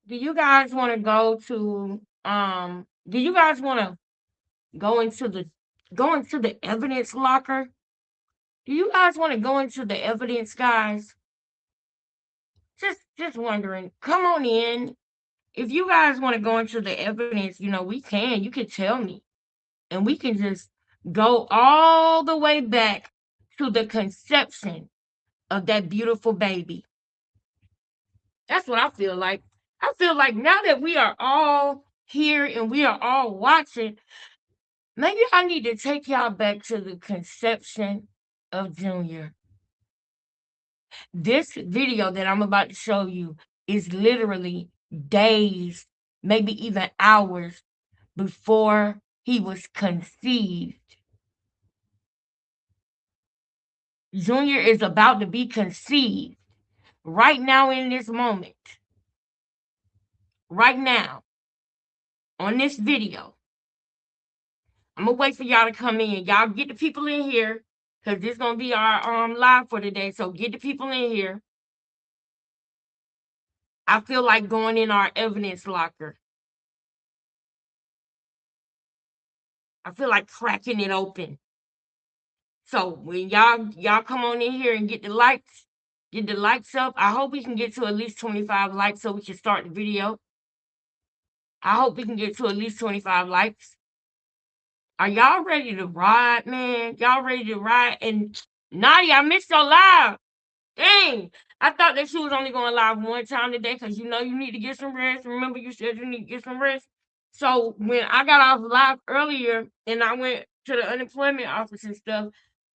Do you guys want to go to do you guys want to go into the evidence locker? Do you guys want to go into the evidence, guys? Just wondering. Come on in. If you guys want to go into the evidence, we can. You can tell me. And we can just go all the way back to the conception of that beautiful baby. That's what I feel like. I feel like now that we are all here and we are all watching, maybe I need to take y'all back to the conception of Junior. This video that I'm about to show you is literally days, maybe even hours before he was conceived. Junior is about to be conceived right now in this moment. Right now on this video. I'm gonna wait for y'all to come in. Y'all get the people in here because this is gonna be our live for today. So get the people in here. I feel like going in our evidence locker. I feel like cracking it open. So when y'all come on in here and get the likes up. I hope we can get to at least 25 likes so we can start the video. I hope we can get to at least 25 likes. Are y'all ready to ride, man? Y'all ready to ride? And Nadia, I missed your live. Dang. I thought that she was only going live one time today because you need to get some rest. Remember, you said you need to get some rest. So when I got off live earlier and I went to the unemployment office and stuff,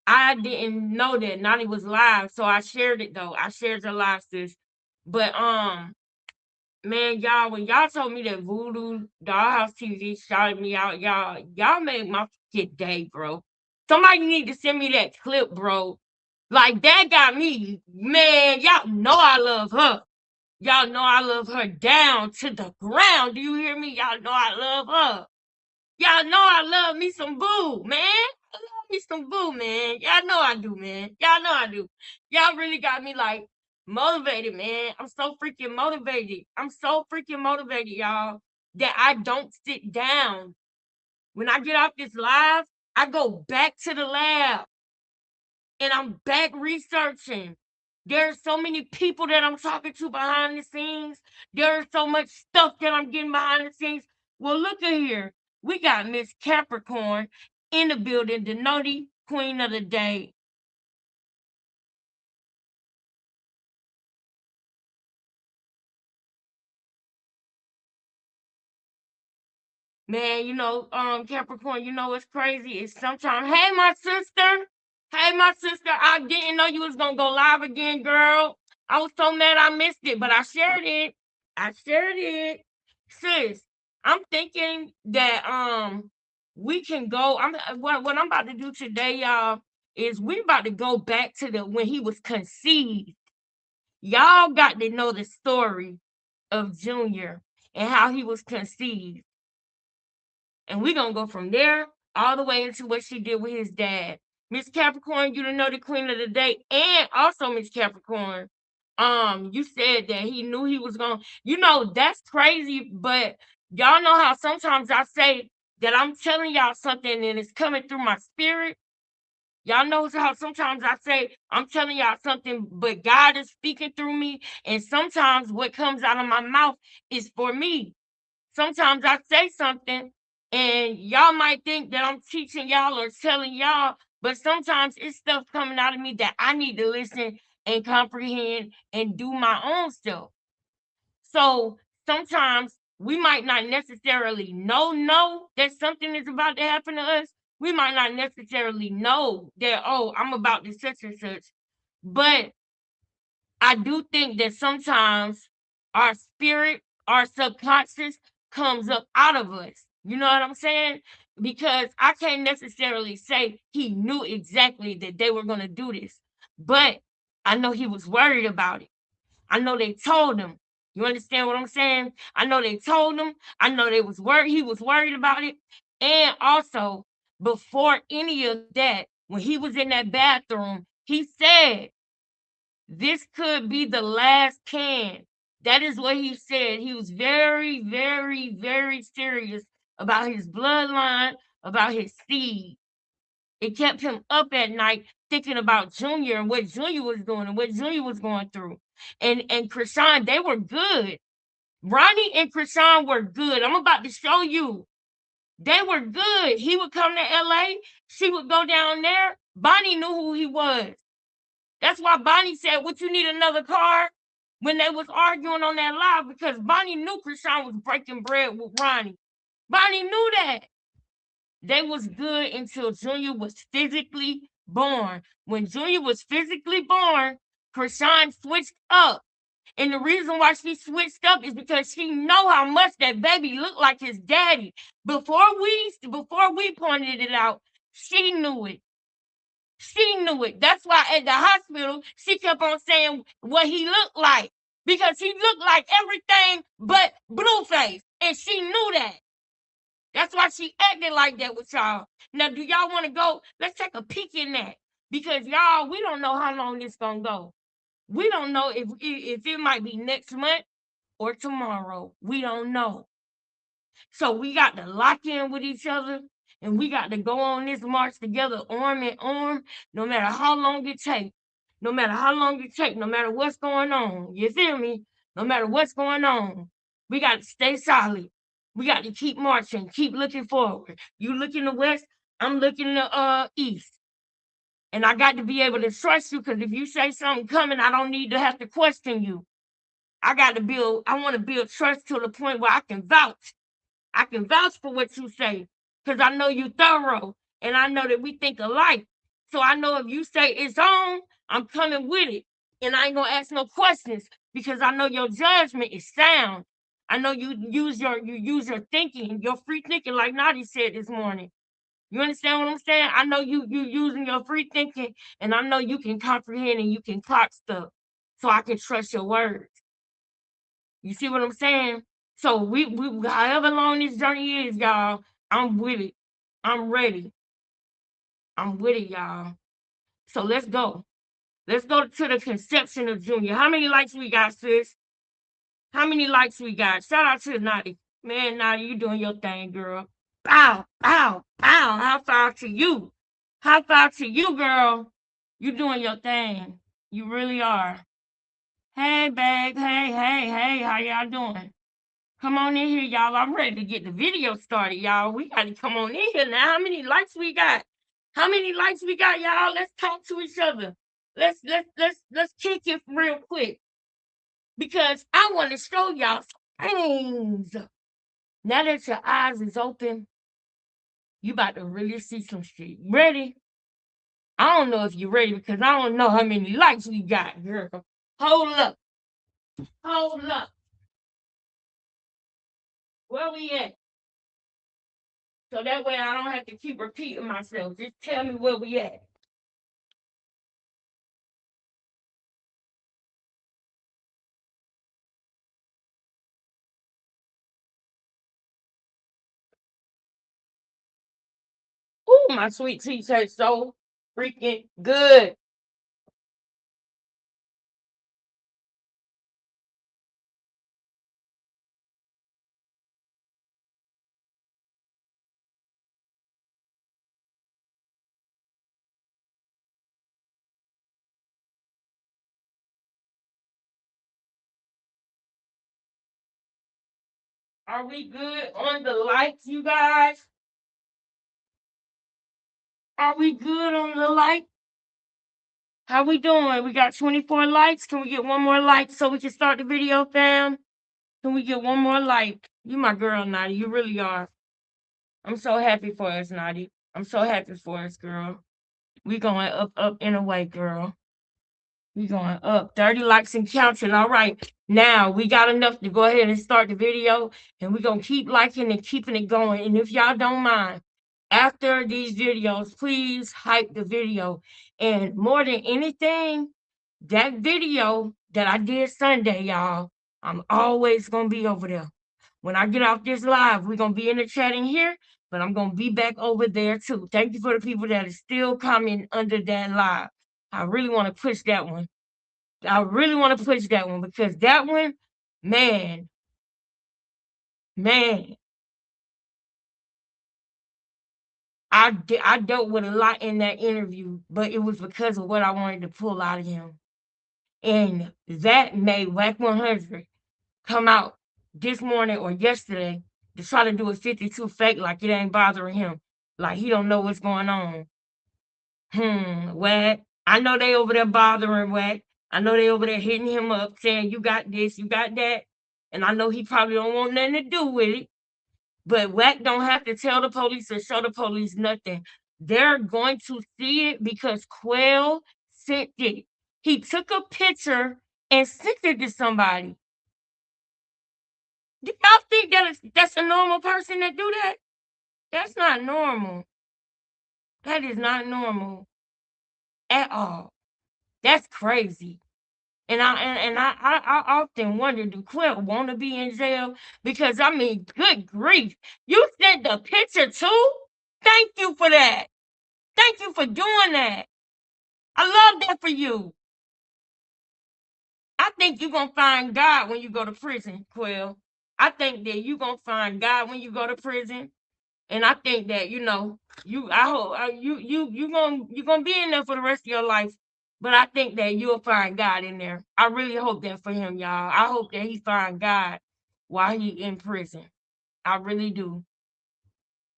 I didn't know that Nani was live. So I shared it though. I shared your live, sis. But man, y'all, when y'all told me that Voodoo Dollhouse TV shouted me out, y'all made my fucking day, bro. Somebody need to send me that clip, bro. Like that got me, man. Y'all know I love her. Y'all know I love her down to the ground. Do you hear me? Y'all know I love her. Y'all know I love me some Boo, man. I love me some Boo, man. Y'all know I do, man. Y'all know I do. Y'all really got me like motivated, man. I'm so freaking motivated. I'm so freaking motivated, y'all, that I don't sit down. When I get off this live, I go back to the lab and I'm back researching. There's so many people that I'm talking to behind the scenes. There's so much stuff that I'm getting behind the scenes. Well, look at here. We got Miss Capricorn in the building, the naughty queen of the day. Man, Capricorn, what's crazy is sometimes, hey, my sister. Hey, my sister, I didn't know you was gonna go live again, girl. I was so mad I missed it, but I shared it. I shared it. Sis, I'm thinking that we can go. What I'm about to do today, y'all, is we about to go back to the when he was conceived. Y'all got to know the story of Junior and how he was conceived. And we're gonna go from there all the way into what she did with his dad. Miss Capricorn, you know the queen of the day, and also Miss Capricorn. You said that he knew he was gonna, that's crazy, but y'all know how sometimes I say that I'm telling y'all something and it's coming through my spirit. Y'all know how sometimes I say I'm telling y'all something, but God is speaking through me, and sometimes what comes out of my mouth is for me. Sometimes I say something and y'all might think that I'm teaching y'all or telling y'all, but sometimes it's stuff coming out of me that I need to listen and comprehend and do my own stuff. So sometimes we might not necessarily know that something is about to happen to us. We might not necessarily know that, oh, I'm about to such and such. But I do think that sometimes our spirit, our subconscious comes up out of us. You know what I'm saying? Because I can't necessarily say he knew exactly that they were going to do this, but I know he was worried about it. I know they told him. You understand what I'm saying? I know they told him. I know they was worried. He was worried about it. And also, before any of that, when he was in that bathroom, he said, this could be the last can That is what he said. He was very, very, very serious about his bloodline, about his seed. It kept him up at night thinking about Junior and what Junior was doing and what Junior was going through. And Krishan, they were good. Ronnie and Krishan were good. I'm about to show you. They were good. He would come to LA. She would go down there. Bonnie knew who he was. That's why Bonnie said, "Would you need another car?" When they was arguing on that live, because Bonnie knew Krishan was breaking bread with Ronnie. Bonnie knew that. They was good until Junior was physically born. When Junior was physically born, Krishan switched up. And the reason why she switched up is because she know how much that baby looked like his daddy. Before we pointed it out, she knew it. She knew it. That's why at the hospital, she kept on saying what he looked like. Because he looked like everything but Blueface. And she knew that. That's why she acted like that with y'all. Now, do y'all want to go? Let's take a peek in that. Because y'all, we don't know how long this gonna go. We don't know if it might be next month or tomorrow. We don't know. So we got to lock in with each other, and we got to go on this march together, arm in arm, no matter how long it takes. No matter how long it takes, no matter what's going on. You feel me? No matter what's going on. We got to stay solid. We got to keep marching, keep looking forward. You look in the west, I'm looking the east. And I got to be able to trust you, because if you say something coming, I don't need to have to question you. I want to build trust to the point where I can vouch. I can vouch for what you say, because I know you thorough, and I know that we think alike. So I know if you say it's on, I'm coming with it. And I ain't gonna ask no questions, because I know your judgment is sound. I know you use your thinking, your free thinking, like Nadi said this morning. You understand what I'm saying? I know you using your free thinking, and I know you can comprehend and you can clock stuff. So I can trust your words. You see what I'm saying? So we however long this journey is, y'all, I'm with it. I'm ready. I'm with it, y'all. So let's go. Let's go to the conception of Junior. How many likes we got, sis? How many likes we got? Shout out to Naughty. Man, Naughty, you doing your thing, girl. Bow, bow, bow. High five to you. High five to you, girl. You doing your thing. You really are. Hey, babe. Hey, hey, hey. How y'all doing? Come on in here, y'all. I'm ready to get the video started, y'all. We got to come on in here now. How many likes we got? How many likes we got, y'all? Let's talk to each other. Let's kick it real quick, because I want to show y'all some things. Now that your eyes is open, you about to really see some shit. Ready? I don't know if you're ready, because I don't know how many likes we got, girl. Hold up. Hold up. Where we at? So that way I don't have to keep repeating myself. Just tell me where we at. Ooh, my sweet tea tastes so freaking good. Are we good on the likes, you guys? Are we good on the like? How we doing? We got 24 likes. Can we get one more like so we can start the video, fam? Can we get one more like? You my girl, Nadi. You really are. I'm so happy for us, Nadi. I'm so happy for us, girl. We going up, up in a way, girl. We going up. 30 likes and counting. All right. Now we got enough to go ahead and start the video. And we're gonna keep liking and keeping it going. And if y'all don't mind, after these videos, please hype the video. And more than anything, that video that I did Sunday, y'all, I'm always gonna be over there. When I get off this live, we're gonna be in the chat in here, but I'm gonna be back over there too. Thank you for the people that are still commenting under that live. I really want to push that one. I really want to push that one, because that one, Man, man, I dealt with a lot in that interview, but it was because of what I wanted to pull out of him. And that made WAC 100 come out this morning or yesterday to try to do a 52 fake like it ain't bothering him. Like he don't know what's going on. WAC. I know they over there bothering WAC. I know they over there hitting him up saying you got this, you got that. And I know he probably don't want nothing to do with it. But WAC don't have to tell the police or show the police nothing. They're going to see it because Quell sent it. He took a picture and sent it to somebody. Do y'all think that's a normal person that do that? That's not normal. That is not normal at all. That's crazy. And I often wonder, do Quell want to be in jail? Because I mean, good grief, you sent the picture too. Thank you for that. Thank you for doing that. I love that for you. I think you're gonna find God when you go to prison, Quell. I think that you're gonna find God when you go to prison. And I think that I hope you're gonna be in there for the rest of your life. But I think that you'll find God in there. I really hope that for him, y'all. I hope that he find God while he in prison. I really do.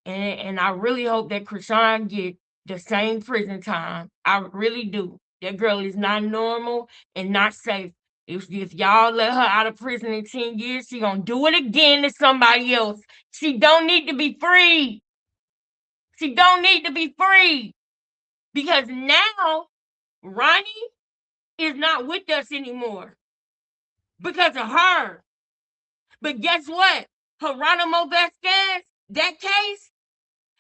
And I really hope that Krishan get the same prison time. I really do. That girl is not normal and not safe. If y'all let her out of prison in 10 years, she gonna do it again to somebody else. She don't need to be free. She don't need to be free. Because now Ronnie is not with us anymore. Because of her. But guess what? Geronimo Vasquez, that case,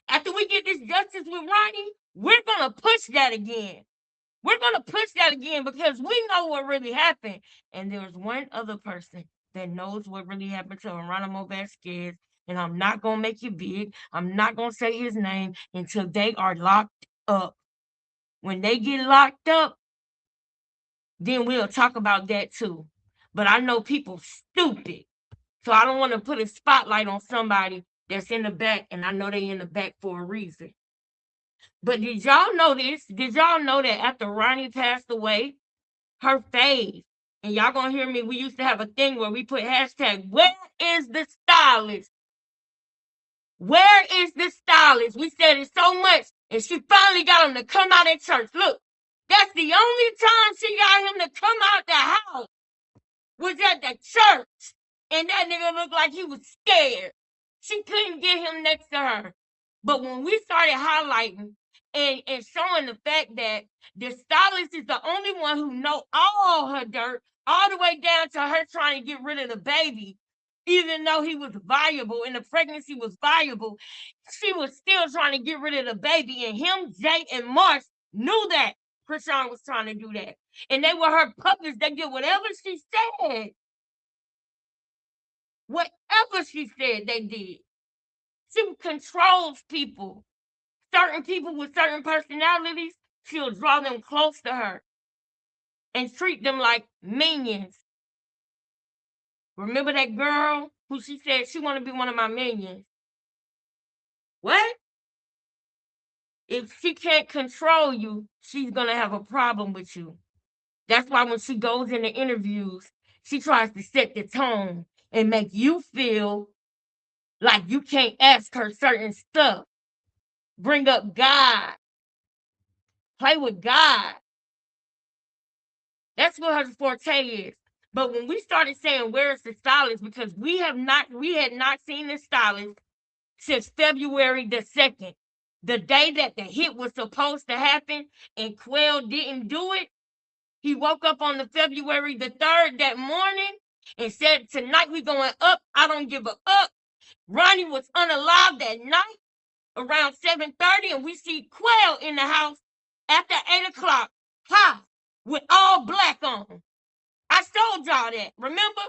after we get this justice with Ronnie, we're going to push that again. We're going to push that again because we know what really happened. And there's one other person that knows what really happened to Geronimo Vasquez. And I'm not going to make it big. I'm not going to say his name until they are locked up. When they get locked up, then we'll talk about that too. But I know people stupid. So I don't want to put a spotlight on somebody that's in the back, and I know they in the back for a reason. But did y'all know this? Did y'all know that after Ronnie passed away, her fave, and y'all gonna hear me, we used to have a thing where we put hashtag, where is the stylist? Where is the stylist? We said it so much, and she finally got him to come out at church. Look, that's the only time she got him to come out the house was at the church. And that nigga looked like he was scared. She couldn't get him next to her. But when we started highlighting and showing the fact that the stylist is the only one who know all her dirt, all the way down to her trying to get rid of the baby, even though he was viable and the pregnancy was viable, she was still trying to get rid of the baby. And him, Jay, and Marsh knew that Krishan was trying to do that. And they were her puppets. They did whatever she said. Whatever she said, they did. She controls people. Certain people with certain personalities, she'll draw them close to her and treat them like minions. Remember that girl who she said she want to be one of my minions? What? If she can't control you, she's going to have a problem with you. That's why when she goes into interviews, she tries to set the tone and make you feel like you can't ask her certain stuff. Bring up God. Play with God. That's what her forte is. But when we started saying where's the stylist, because we had not seen the stylist since February the 2nd, the day that the hit was supposed to happen, and Quell didn't do it. He woke up on the February the 3rd that morning and said, tonight we going up. I don't give a up. Ronnie was unalive that night around 7:30, and we see Quell in the house after 8 o'clock, with all black on. I told y'all that. Remember?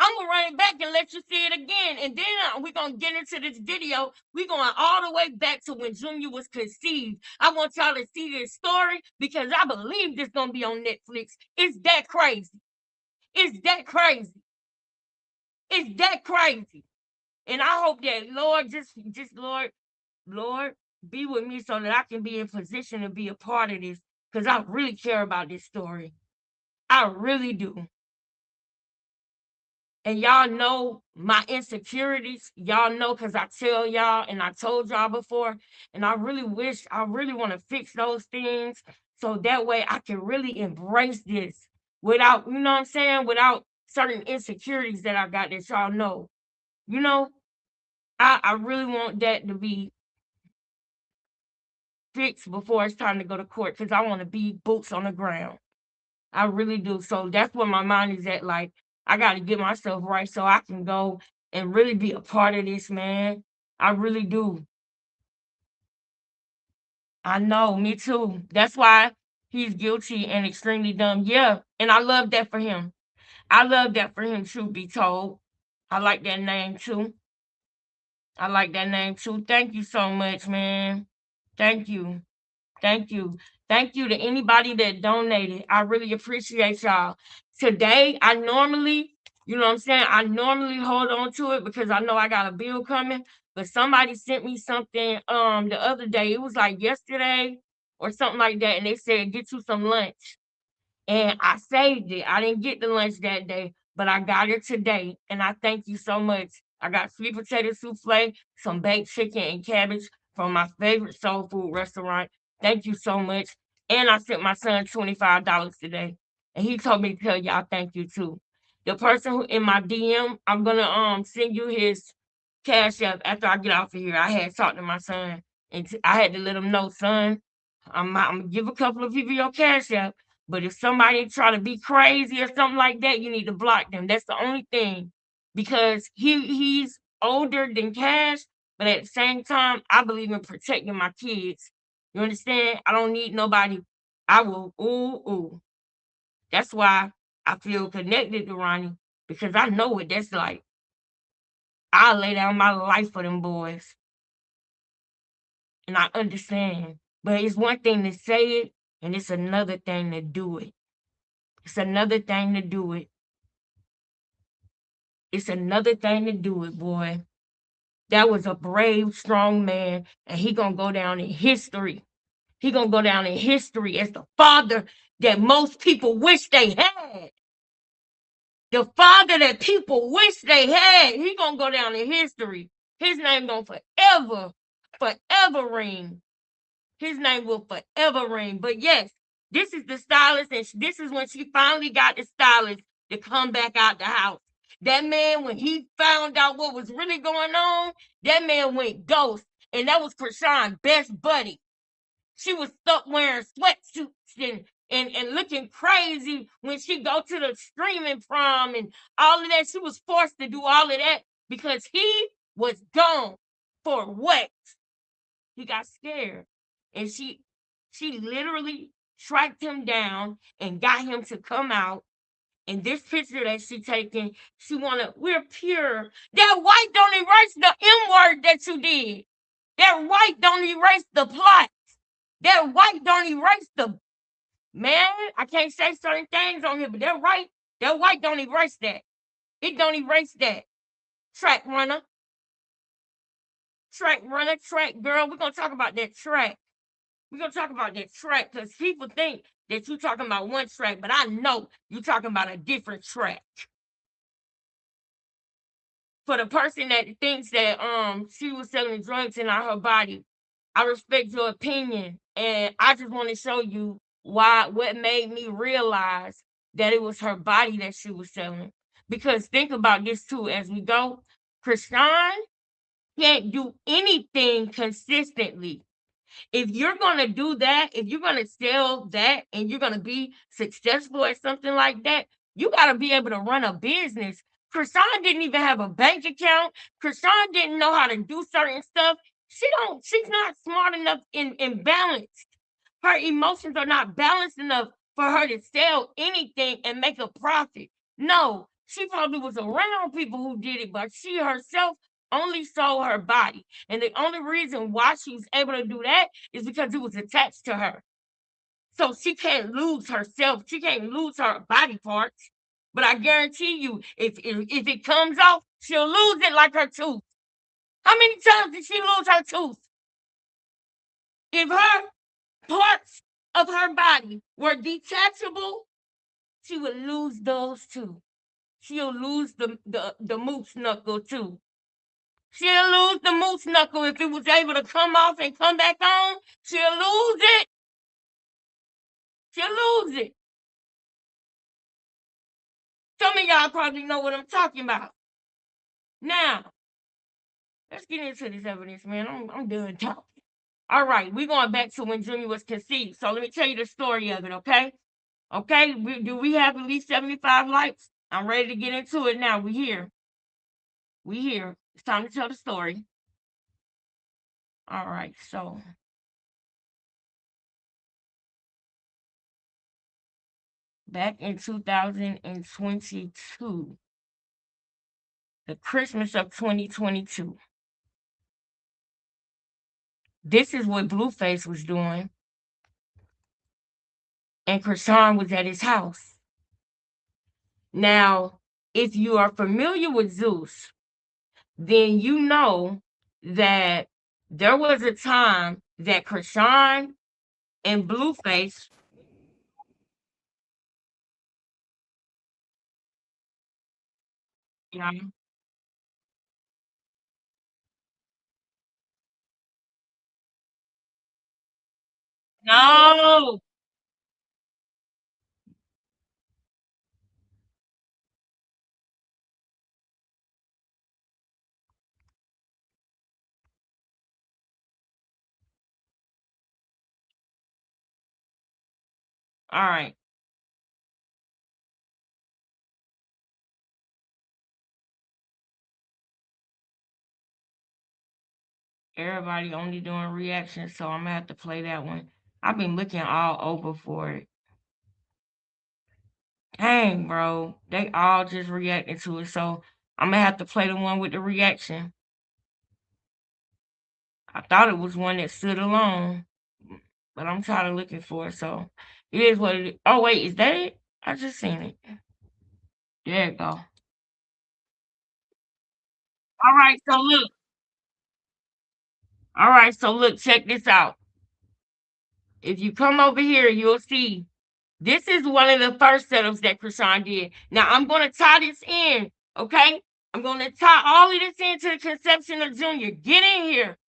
I'm going to run it back and let you see it again. And then we're going to get into this video. We're going all the way back to when Junior was conceived. I want y'all to see this story because I believe this going to be on Netflix. It's that crazy. It's that crazy. it's that crazy. And I hope that Lord, just Lord, be with me so that I can be in position to be a part of this. Because I really care about this story. I really do. And y'all know my insecurities. Y'all know because I tell y'all and I told y'all before. And I really want to fix those things so that way I can really embrace this without, you know what I'm saying, without certain insecurities that I got that y'all know. You know, I really want that to be fixed before it's time to go to court because I want to be boots on the ground. I really do. So that's where my mind is at. Like, I got to get myself right so I can go and really be a part of this, man. I really do. I know, me too. That's why he's guilty and extremely dumb. Yeah. And I love that for him. I love that for him, truth be told. I like that name too. I like that name too. Thank you so much, man. Thank you. Thank you. Thank you to anybody that donated. I really appreciate y'all. Today, I normally, you know what I'm saying? I normally hold on to it because I know I got a bill coming. But somebody sent me something the other day. It was like yesterday or something like that. And they said, get you some lunch. And I saved it. I didn't get the lunch that day, but I got it today. And I thank you so much. I got sweet potato souffle, some baked chicken and cabbage from my favorite soul food restaurant. Thank you so much. And I sent my son $25 today. And he told me to tell y'all thank you too. The person who in my DM, I'm gonna send you his cash app after I get off of here. I had talked to my son and I had to let him know, son, I'm gonna give a couple of people your cash app. But if somebody try to be crazy or something like that, you need to block them. That's the only thing. Because he's older than Cash, but at the same time, I believe in protecting my kids. You understand? I don't need nobody. I will ooh. That's why I feel connected to Ronnie. Because I know what that's like. I'll lay down my life for them boys. And I understand. But it's one thing to say it, and it's another thing to do it. It's another thing to do it. It's another thing to do it, boy. That was a brave, strong man, and he gonna go down in history. He gonna go down in history as the father that most people wish they had. The father that people wish they had. He gonna go down in history. His name gonna forever ring. His name will forever ring. But yes, this is the stylist, and this is when she finally got the stylist to come back out the house. That man, when he found out what was really going on, that man went ghost. And that was Krishan's best buddy. She was stuck wearing sweatsuits and looking crazy when she go to the streaming prom and all of that. She was forced to do all of that because he was gone. For what? He got scared. And she literally tracked him down and got him to come out. And this picture that she taking, she wanna, we're pure. That white don't erase the M word that you did. That white don't erase the plot. That white don't erase the, man, I can't say certain things on here, but that white don't erase that. It don't erase that. Track runner. Track runner, track girl. We're gonna talk about that track. We're gonna talk about that track because people think that you're talking about one track, but I know you're talking about a different track. For the person that thinks that she was selling drugs in her body, I respect your opinion, and I just want to show you what made me realize that it was her body that she was selling. Because think about this too as we go. Krishan can't do anything consistently. If you're going to do that, if you're going to sell that and you're going to be successful at something like that, you got to be able to run a business. Krishan didn't even have a bank account. Krishan didn't know how to do certain stuff. She's not smart enough in balanced. Her emotions are not balanced enough for her to sell anything and make a profit. No, she probably was around people who did it, but she herself only sold her body. And the only reason why she was able to do that is because it was attached to her. So she can't lose herself. She can't lose her body parts. But I guarantee you, if it comes off, She'll lose it like her tooth. How many times did she lose her tooth? If her parts of her body were detachable, she would lose those too. She'll lose the moose knuckle too. She'll lose the moose knuckle if it was able to come off and come back on. She'll lose it. She'll lose it. Some of y'all probably know what I'm talking about. Now, let's get into this evidence, man. I'm done talking. All right, we're going back to when Junior was conceived. So let me tell you the story of it, okay? Okay, do we have at least 75 likes? I'm ready to get into it now. We here. We here. It's time to tell the story. All right, so back in 2022, the Christmas of 2022, this is what Blueface was doing, and Krishan was at his house. Now, if you are familiar with Zeus, then you know that there was a time that Krishan and Blueface. Yeah. No. All right. Everybody only doing reactions, so I'm gonna have to play that one. I've been looking all over for it. Dang, bro. They all just reacted to it, so I'm gonna have to play the one with the reaction. I thought it was one that stood alone, but I'm trying to looking for it, so it is what it is. Oh wait, is that it? I just seen it. There you go. All right, so look. All right, so look, check this out. If you come over here, you'll see this is one of the first setups that Krishan did. Now I'm gonna tie this in, okay? I'm gonna tie all of this into the conception of Junior. Get in here.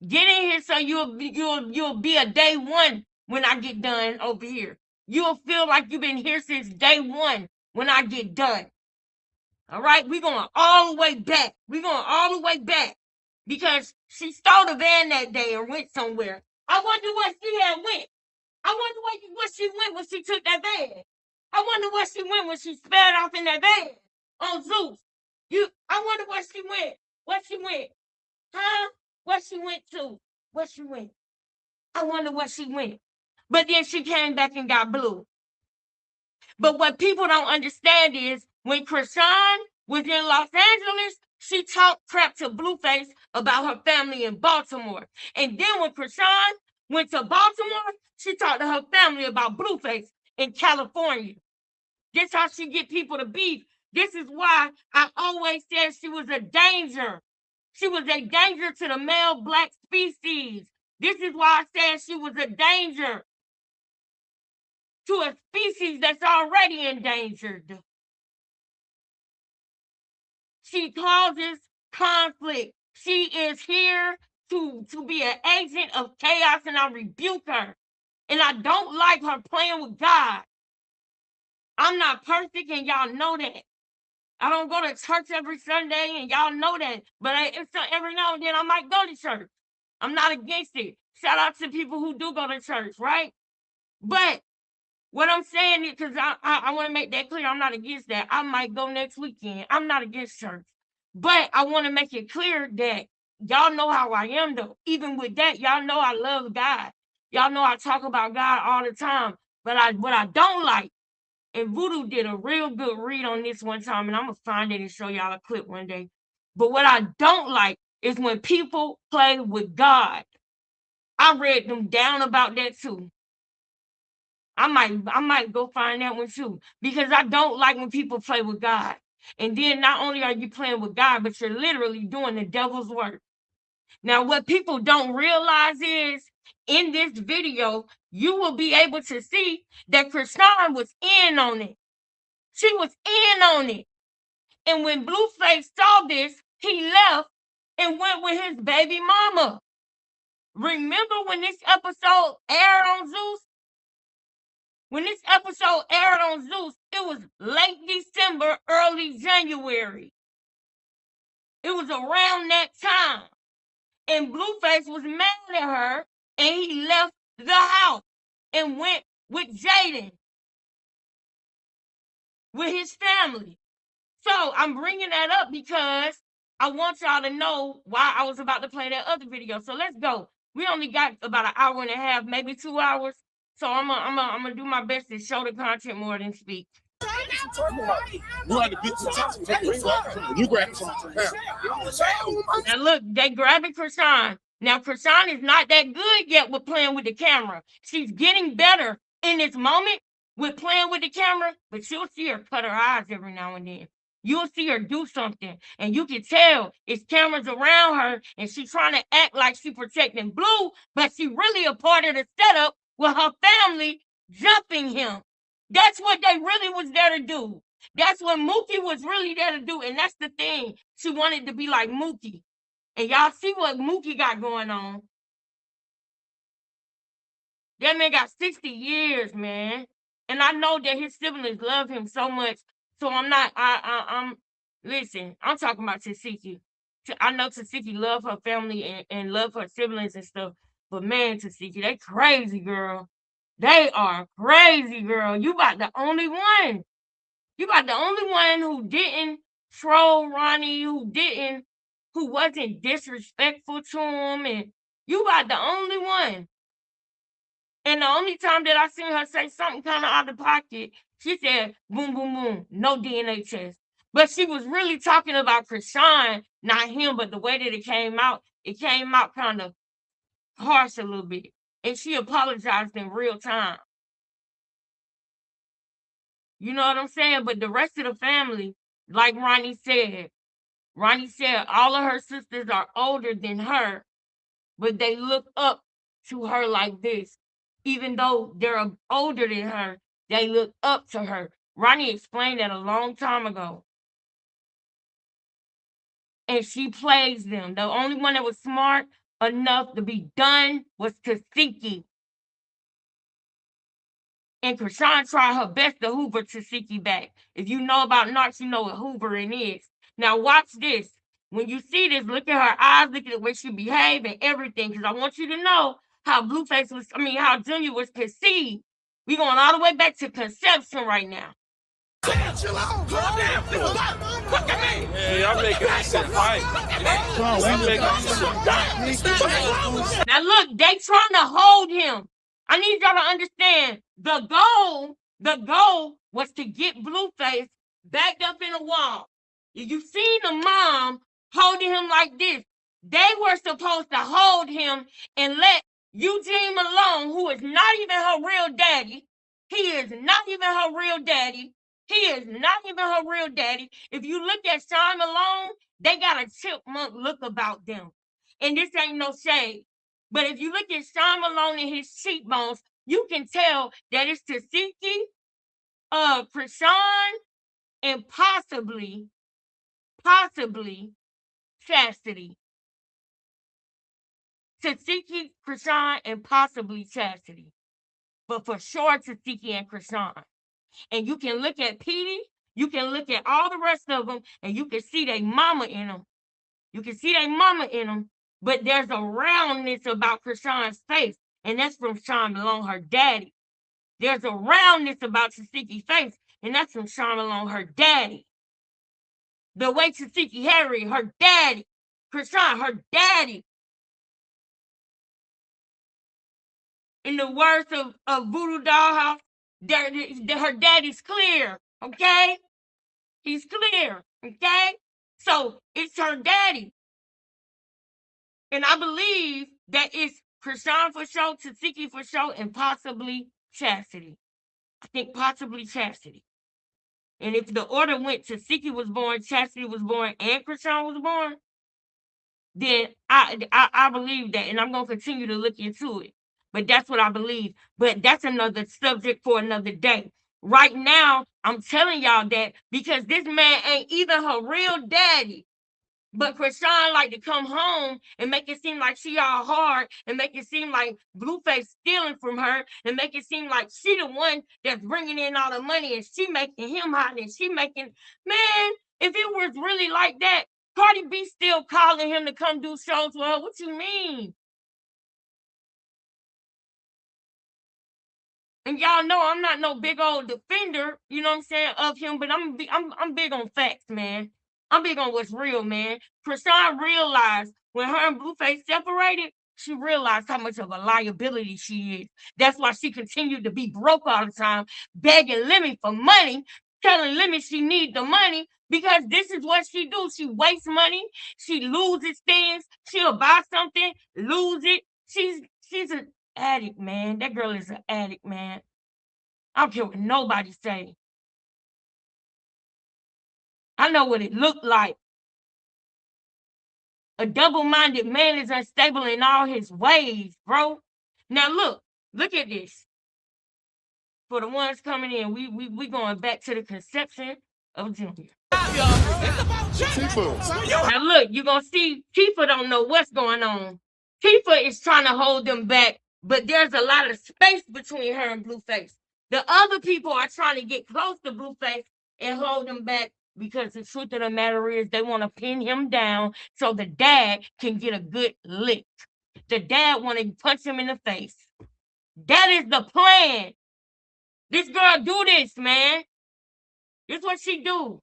Get in here so you'll be a day one when I get done over here. You'll feel like you've been here since day one when I get done. All right, we're going all the way back. We're going all the way back because she stole the van that day and went somewhere. I wonder where she had went. I wonder where she went when she took that van. I wonder where she went when she sped off in that van on Zeus. I wonder where she went. Where she went? Huh? Where she went to? Where she went? I wonder where she went. But then she came back and got blue. But what people don't understand is when Krishan was in Los Angeles, she talked crap to Blueface about her family in Baltimore. And then when Krishan went to Baltimore, she talked to her family about Blueface in California. This how she get people to beef. This is why I always said she was a danger. She was a danger to the male black species. This is why I said she was a danger to a species that's already endangered. She causes conflict. She is here to be an agent of chaos, and I rebuke her. And I don't like her playing with God. I'm not perfect, and y'all know that. I don't go to church every Sunday, and y'all know that. But every now and then I might go to church. I'm not against it. Shout out to people who do go to church, right? But what I'm saying is, because I want to make that clear, I'm not against that. I might go next weekend. I'm not against church. But I want to make it clear that y'all know how I am, though. Even with that, y'all know I love God. Y'all know I talk about God all the time. But what I don't like, and Voodoo did a real good read on this one time, and I'm going to find it and show y'all a clip one day. But what I don't like is when people play with God. I read them down about that too. I might go find that one too because I don't like when people play with God. And then not only are you playing with God, but you're literally doing the devil's work. Now, what people don't realize is in this video, you will be able to see that Krishan was in on it. She was in on it. And when Blueface saw this, he left and went with his baby mama. Remember when this episode aired on Zeus? When this episode aired on Zeus, it was late December, early January. It was around that time. And Blueface was mad at her, and he left the house and went with Jaden, with his family. So I'm bringing that up because I want y'all to know why I was about to play that other video. So let's go. We only got about an hour and a half, maybe 2 hours. So I'm gonna do my best to show the content more than speak. You had to beat the top. You grab something. Now look, they grabbing Krishan. Now Krishan is not that good yet with playing with the camera. She's getting better in this moment with playing with the camera, but you'll see her cut her eyes every now and then. You'll see her do something, and you can tell it's cameras around her, and she's trying to act like she's protecting Blue, but she really a part of the setup with her family jumping him. That's what they really was there to do. That's what Mookie was really there to do, and that's the thing. She wanted to be like Mookie. And y'all see what Mookie got going on. That man got 60 years, man. And I know that his siblings love him so much. So I'm listen, I'm talking about Tasiki. I know Tasiki love her family and love her siblings and stuff. But man, Tasiki, they crazy, girl. They are crazy, girl. You about the only one. You about the only one who didn't troll Ronnie, who wasn't disrespectful to him, and you about the only one. And the only time that I seen her say something kind of out of pocket, she said, boom, boom, boom, no DNA test. But she was really talking about Krishan, not him, but the way that it came out kind of harsh a little bit. And she apologized in real time. You know what I'm saying? But the rest of the family, like Ronnie said all of her sisters are older than her, but they look up to her like this. Even though they're older than her, they look up to her. Ronnie explained that a long time ago. And she plays them. The only one that was smart enough to be done was Tasiki. And Krishan tried her best to hoover Tasiki back. If you know about narcs, you know what hoovering is. Now watch this. When you see this, look at her eyes, look at the way she behaved and everything. Because I want you to know how how Junior was conceived. We're going all the way back to conception right now. Chill out, girl. Damn, look at me. Yeah, y'all making this shit fight. Now look, they trying to hold him. I need y'all to understand the goal was to get Blueface backed up in a wall. If you seen the mom holding him like this, they were supposed to hold him and let Eugene Malone, who is not even her real daddy, he is not even her real daddy. He is not even her real daddy. If you look at Sean Malone, they got a chipmunk look about them. And this ain't no shade. But if you look at Sean Malone and his cheekbones, you can tell that it's Tasiki, Krishan, and possibly Chastity. Tasiki, Krishan, and possibly Chastity. But for sure, Tasiki and Krishan. And you can look at Petey, you can look at all the rest of them, and you can see their mama in them. You can see their mama in them, but there's a roundness about Krishan's face, and that's from Sean Malone, her daddy. There's a roundness about Tasiki's face, and that's from Sean Malone, her daddy. The way Tasiki Harry, her daddy. Krishan, her daddy. In the words of Voodoo Dollhouse, her daddy's clear, okay? He's clear, okay? So it's her daddy. And I believe that it's Krishan for sure, Tasiki for sure, and possibly Chastity. I think possibly Chastity. And if the order went to Siki was born, Chastity was born, and Krishan was born, then I believe that, and I'm gonna continue to look into it. But that's what I believe. But that's another subject for another day. Right now, I'm telling y'all that because this man ain't either her real daddy, but Krishan like to come home and make it seem like she all hard and make it seem like Blueface stealing from her and make it seem like she the one that's bringing in all the money and she making him hot and she making, man, if it was really like that, Cardi B still calling him to come do shows with her. What you mean? And y'all know I'm not no big old defender, you know what I'm saying, of him, but I'm big on facts, man. I'm big on what's real, man. Krishan realized when her and Blueface separated, she realized how much of a liability she is. That's why she continued to be broke all the time, begging Lemmy for money, telling Lemmy she need the money because this is what she do. She wastes money, she loses things, she'll buy something, lose it. She's an addict, man. That girl is an addict, man. I don't care what nobody say. I know what it looked like. A double-minded man is unstable in all his ways, bro. Now look at this. For the ones coming in, we going back to the conception of Junior. Now look, you're gonna see Tifa don't know what's going on. Tifa is trying to hold them back, but there's a lot of space between her and Blueface. The other people are trying to get close to Blueface and hold him back because the truth of the matter is they want to pin him down so the dad can get a good lick. The dad want to punch him in the face. That is the plan. This girl do this, man. This is what she do.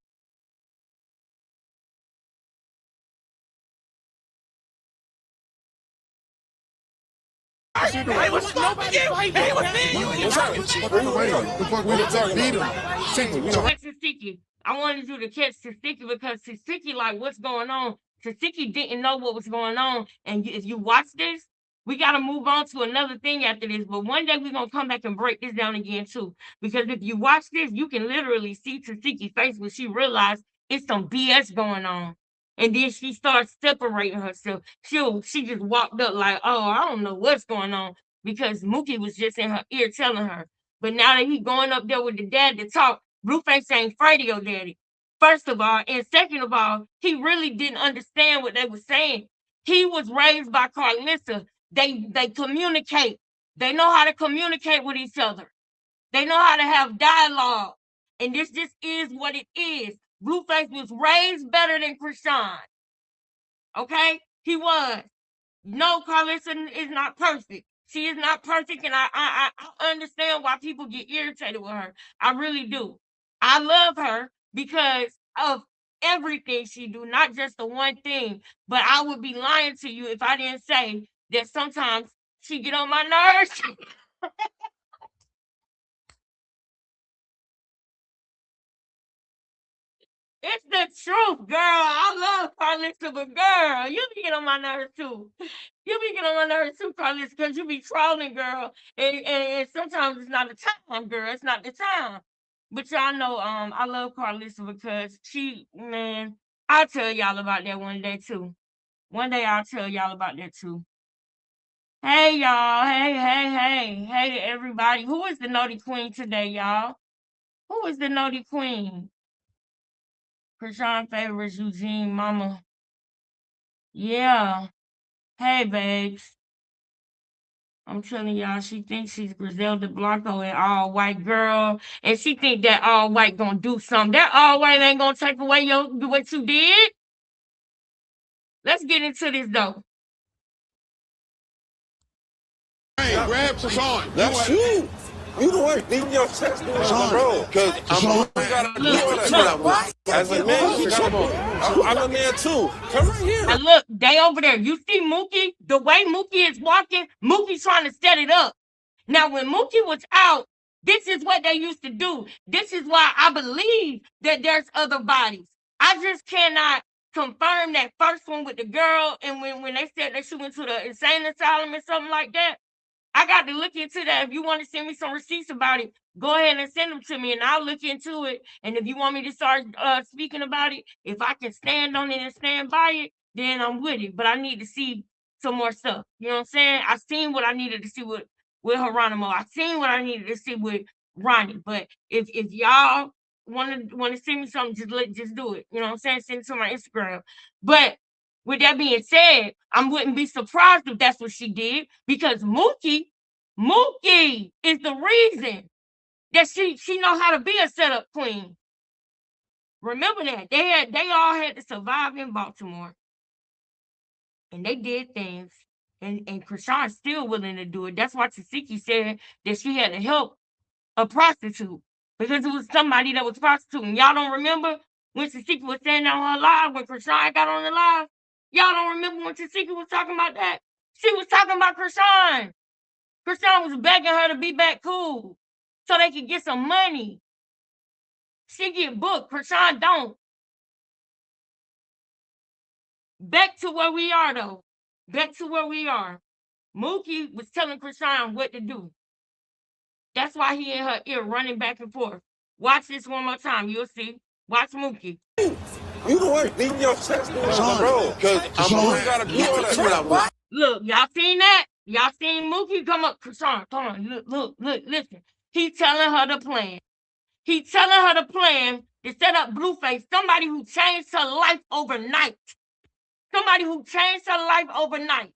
Hey, what's nobody fighting? Hey, what's Siki. I wanted you to catch Siki because Siki, like, what's going on? Siki didn't know what was going on. And if you watch this, we got to move on to another thing after this. But one day we're going to come back and break this down again, too. Because if you watch this, you can literally see Siki's face when she realized it's some BS going on. And then she starts separating herself. She just walked up like, oh, I don't know what's going on. Because Mookie was just in her ear telling her. But now that he going up there with the dad to talk, Blueface ain't afraid of your daddy. First of all, and second of all, he really didn't understand what they were saying. He was raised by Carlissa. They communicate. They know how to communicate with each other. They know how to have dialogue. And this just is what it is. Blueface was raised better than Krishan. Okay? He was. No, Carlissa is not perfect. She is not perfect, and I understand why people get irritated with her. I really do. I love her because of everything she do, not just the one thing. But I would be lying to you if I didn't say that sometimes she get on my nerves. It's the truth, girl. I love Carlissa, but girl, you be getting on my nerves too. You be getting on my nerves too, Carlissa, because you be trolling, girl. And sometimes it's not the time, girl. It's not the time. But y'all know, I love Carlissa because man, I'll tell y'all about that one day too. One day I'll tell y'all about that too. Hey y'all, hey to everybody. Who is the naughty queen today, y'all? Who is the naughty queen? Krishan favors Eugene, mama. Yeah. Hey, babes. I'm telling y'all, she thinks she's Griselda Blanco and all white girl, and she think that all white gonna do something. That all white ain't gonna take away what you did. Let's get into this though. Hey, grab Sean. That's you. You the one beating your chest, bro. Because as a man, I'm a man too. Come right here. And look, they over there. You see Mookie? The way Mookie is walking, Mookie's trying to set it up. Now, when Mookie was out, this is what they used to do. This is why I believe that there's other bodies. I just cannot confirm that first one with the girl and when they said that she went to the insane asylum or something like that. I got to look into that. If you want to send me some receipts about it, go ahead and send them to me, and I'll look into it. And if you want me to start speaking about it, if I can stand on it and stand by it, then I'm with it. But I need to see some more stuff. You know what I'm saying? I seen what I needed to see with Geronimo. I seen what I needed to see with Ronnie. But if y'all want to send me something, just do it. You know what I'm saying? Send it to my Instagram. But with that being said, I wouldn't be surprised if that's what she did, because Mookie is the reason that she know how to be a setup queen. Remember that they all had to survive in Baltimore, and they did things, and Krishan's still willing to do it. That's why Tasiki said that she had to help a prostitute, because it was somebody that was prostituting. Y'all don't remember when Tasiki was saying on her live, when Krishan got on the live? Y'all don't remember when Tasiki was talking about that? She was talking about Krishan. Krishan was begging her to be back cool so they could get some money. She get booked. Krishan don't. Back to where we are, though. Back to where we are. Mookie was telling Krishan what to do. That's why he in her ear running back and forth. Watch this one more time. You'll see. Watch Mookie. You the one beating your chest on the road, because I'm always got to do that. Look, y'all seen that? Y'all seen Mookie come up? Krishan, come on. Look, listen. He telling her the plan. He telling her the plan to set up Blueface, somebody who changed her life overnight. Somebody who changed her life overnight.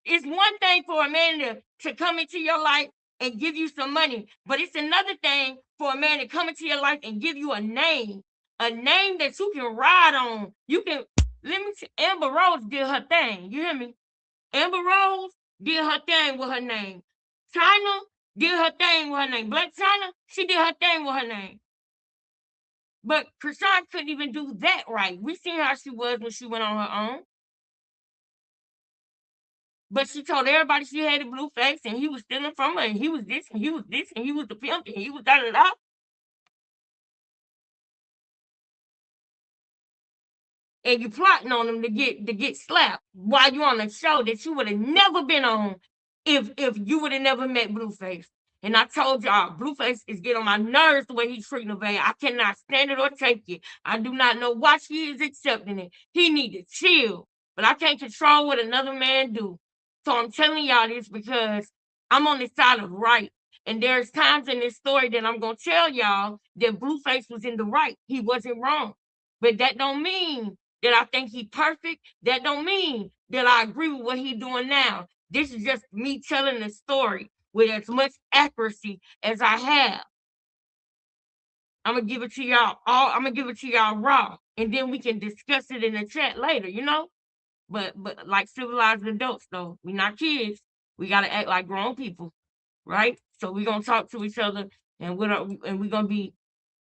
It's one thing for a man to come into your life and give you some money, but it's another thing for a man to come into your life and give you a name that you can ride on. You can, Amber Rose did her thing. You hear me? Amber Rose did her thing with her name. China did her thing with her name. Black China, she did her thing with her name. But Krishan couldn't even do that right. We seen how she was when she went on her own. But she told everybody she had a blue face, and he was stealing from her, and he was this, and he was this, and he was the pimp, and he was da-da-da. And you plotting on him to get slapped while you on a show that you would have never been on if you would have never met Blueface. And I told y'all, Blueface is getting on my nerves the way he's treating Nevaeh. I cannot stand it or take it. I do not know why she is accepting it. He need to chill. But I can't control what another man do. So I'm telling y'all this because I'm on the side of right. And there's times in this story that I'm going to tell y'all that Blueface was in the right. He wasn't wrong. But that don't mean that I think he's perfect. That don't mean that I agree with what he's doing now. This is just me telling the story with as much accuracy as I have. I'm gonna give it to y'all all. I'm gonna give it to y'all raw, and then we can discuss it in the chat later. You know, but like civilized adults, though, we're not kids. We gotta act like grown people, right? So we're gonna talk to each other, and we're gonna be,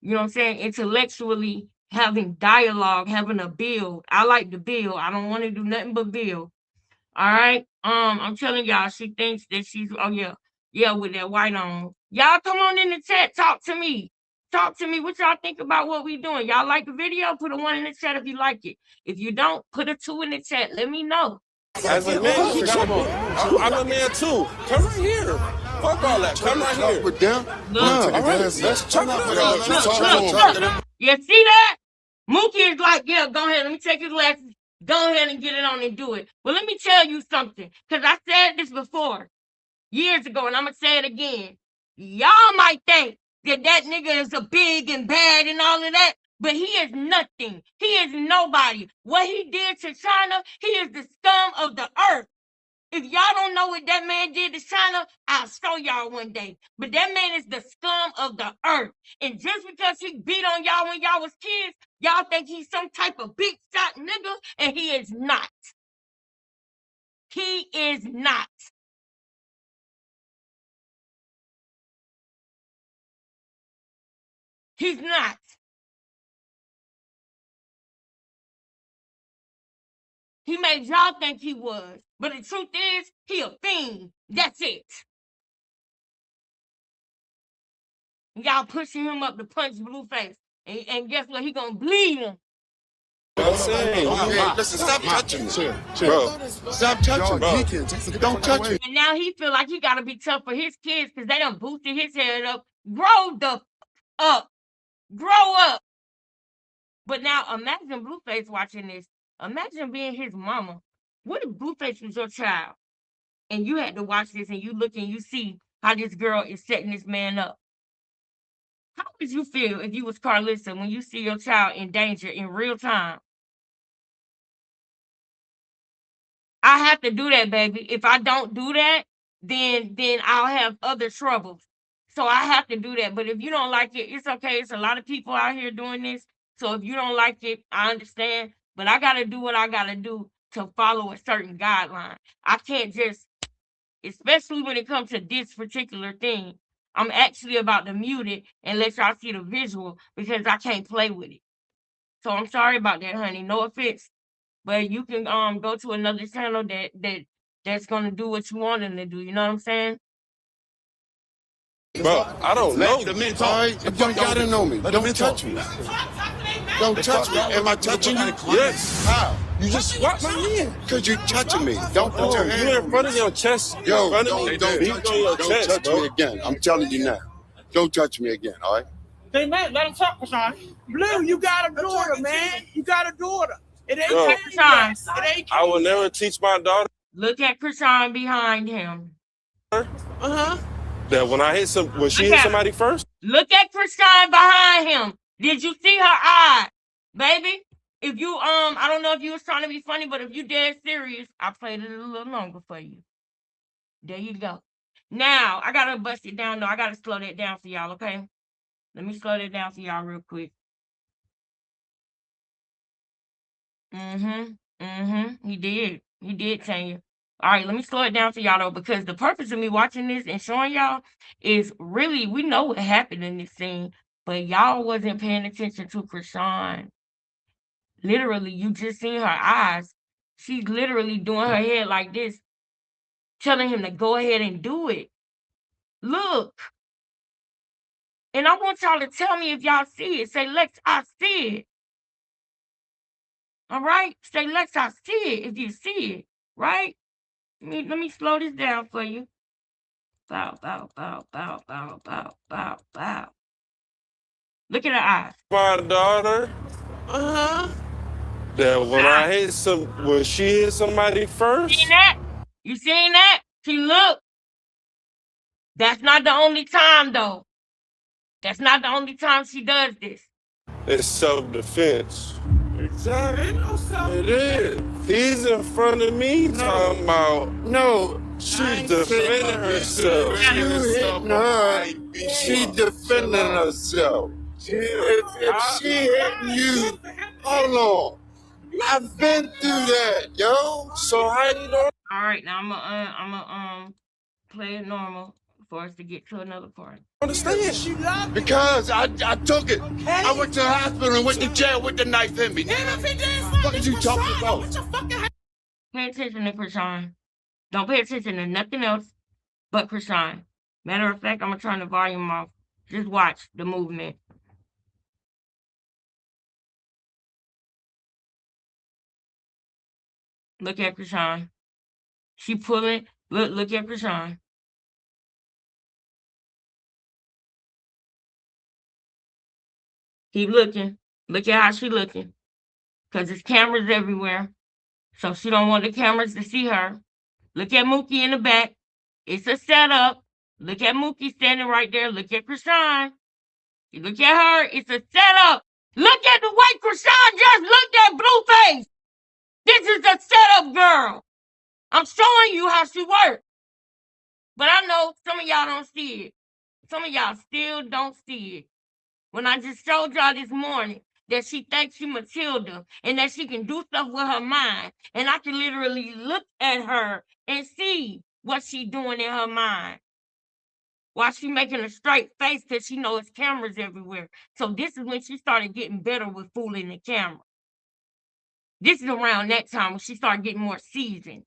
you know what I'm saying, intellectually having dialogue, having a build. I like to build. I don't want to do nothing but build. All right. I'm telling y'all, she thinks that she's with that white on. Y'all come on in the chat, talk to me. Talk to me. What y'all think about what we doing? Y'all like the video? Put a 1 in the chat if you like it. If you don't, put a 2 in the chat. Let me know. As a man, you gotta be. I'm a man too. Come right here. Fuck all that. Come right here. With them? All right, let's talk Look. You see that? Mookie is like, yeah, go ahead. Let me take his glasses. Go ahead and get it on and do it. Well, let me tell you something, because I said this before, years ago, and I'm going to say it again. Y'all might think that nigga is a big and bad and all of that, but he is nothing. He is nobody. What he did to China, he is the scum of the earth. If y'all don't know what that man did to China, I'll show y'all one day. But that man is the scum of the earth. And just because he beat on y'all when y'all was kids, y'all think he's some type of big shot nigga, and he is not. He is not. He's not. He made y'all think he was. But the truth is, he a fiend. That's it. Y'all pushing him up to punch Blueface. And guess what? He gonna bleed him. I'm saying, Hey, listen, stop touching me. bro. Stop touching me. Don't touch me. And now he feel like he got to be tough for his kids because they done boosted his head up. Grow the up. Grow up. But now imagine Blueface watching this. Imagine being his mama. What if Blueface was your child and you had to watch this and you look and you see how this girl is setting this man up? How would you feel if you was Carlissa when you see your child in danger in real time? I have to do that, baby. If I don't do that, then I'll have other troubles. So I have to do that. But if you don't like it, it's okay. It's a lot of people out here doing this. So if you don't like it, I understand. But I gotta do what I gotta do to follow a certain guideline. I can't just, especially when it comes to this particular thing. I'm actually about to mute it and let y'all see the visual because I can't play with it. So I'm sorry about that, honey. No offense. But you can go to another channel that's gonna do what you want them to do. You know what I'm saying? Bro, I don't know. Let me talk. All right, you don't gotta know me. Don't touch me. Don't touch me. Am I touching you? Yes. How? You just swapped my hand. Because you're touching me. Don't put your hand You on in front me. of your chest. Yo, in front of me. don't Beat touch on me. your Don't chest, touch bro. me again. I'm telling you now. Don't touch me again, all right? Hey, man, let him talk, Krishan. Blue, you got a daughter, man. You got a daughter. It ain't Bro. Krishan. It ain't I will never teach my daughter Look at Krishan behind him. that when she hit somebody first. Look at Krishan behind him. Did you see her eye, baby? If you I don't know if you was trying to be funny, but if you dead serious, I played it a little longer for you. There you go. Now I gotta bust it down though. I gotta slow that down for y'all, okay? Let me slow that down for y'all real quick. He did. He did, Tanya. All right, let me slow it down for y'all though, because the purpose of me watching this and showing y'all is really we know what happened in this scene, but y'all wasn't paying attention to Krishan. Literally, you just seen her eyes. She's literally doing her head like this, telling him to go ahead and do it. Look. And I want y'all to tell me if y'all see it. Say, Lex, I see it. All right? Say, Lex, I see it if you see it. Right? Let me slow this down for you. Bow, bow, bow, bow, bow, bow, bow, bow. Look at her eyes. My daughter. That when she hit somebody first. Seen that? You seen that? She looked. That's not the only time, though. That's not the only time she does this. It's self-defense. Exactly. It is. He's in front of me talking about she's defending herself. You hitting her. She defending herself. If she hitting you, hold on. I've been through that, yo. So how you know? All right, now I'm play it normal for us to get to another part. Understand? She loved you. Because I took it. I went to the hospital and went to jail with the knife in me. And if he did What are you talking about? What your fucking Pay attention to Krishan. Don't pay attention to nothing else but Krishan. Matter of fact, I'm gonna turn the volume off. Just watch the movement. Look at Krishan. She pulling. Look at Krishan. Keep looking. Look at how she looking. Because there's cameras everywhere. So she don't want the cameras to see her. Look at Mookie in the back. It's a setup. Look at Mookie standing right there. Look at Krishan. You look at her. It's a setup. Look at the way Krishan just looked at Blueface. This is a setup, girl. I'm showing you how she works. But I know some of y'all don't see it. Some of y'all still don't see it. When I just showed y'all this morning that she thinks she Matilda and that she can do stuff with her mind. And I can literally look at her and see what she doing in her mind. While she making a straight face because she knows cameras everywhere. So this is when she started getting better with fooling the camera. This is around that time when she started getting more seasoned.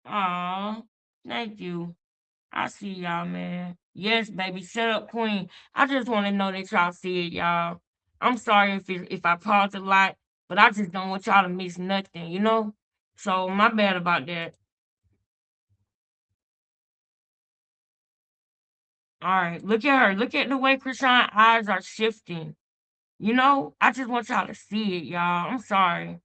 Aw, thank you. I see y'all, man. Yes, baby, shut up, queen. I just want to know that y'all see it, y'all. I'm sorry if I pause a lot, but I just don't want y'all to miss nothing, you know? So my bad about that. All right, look at her. Look at the way Krishan's eyes are shifting. You know, I just want y'all to see it, y'all. I'm sorry.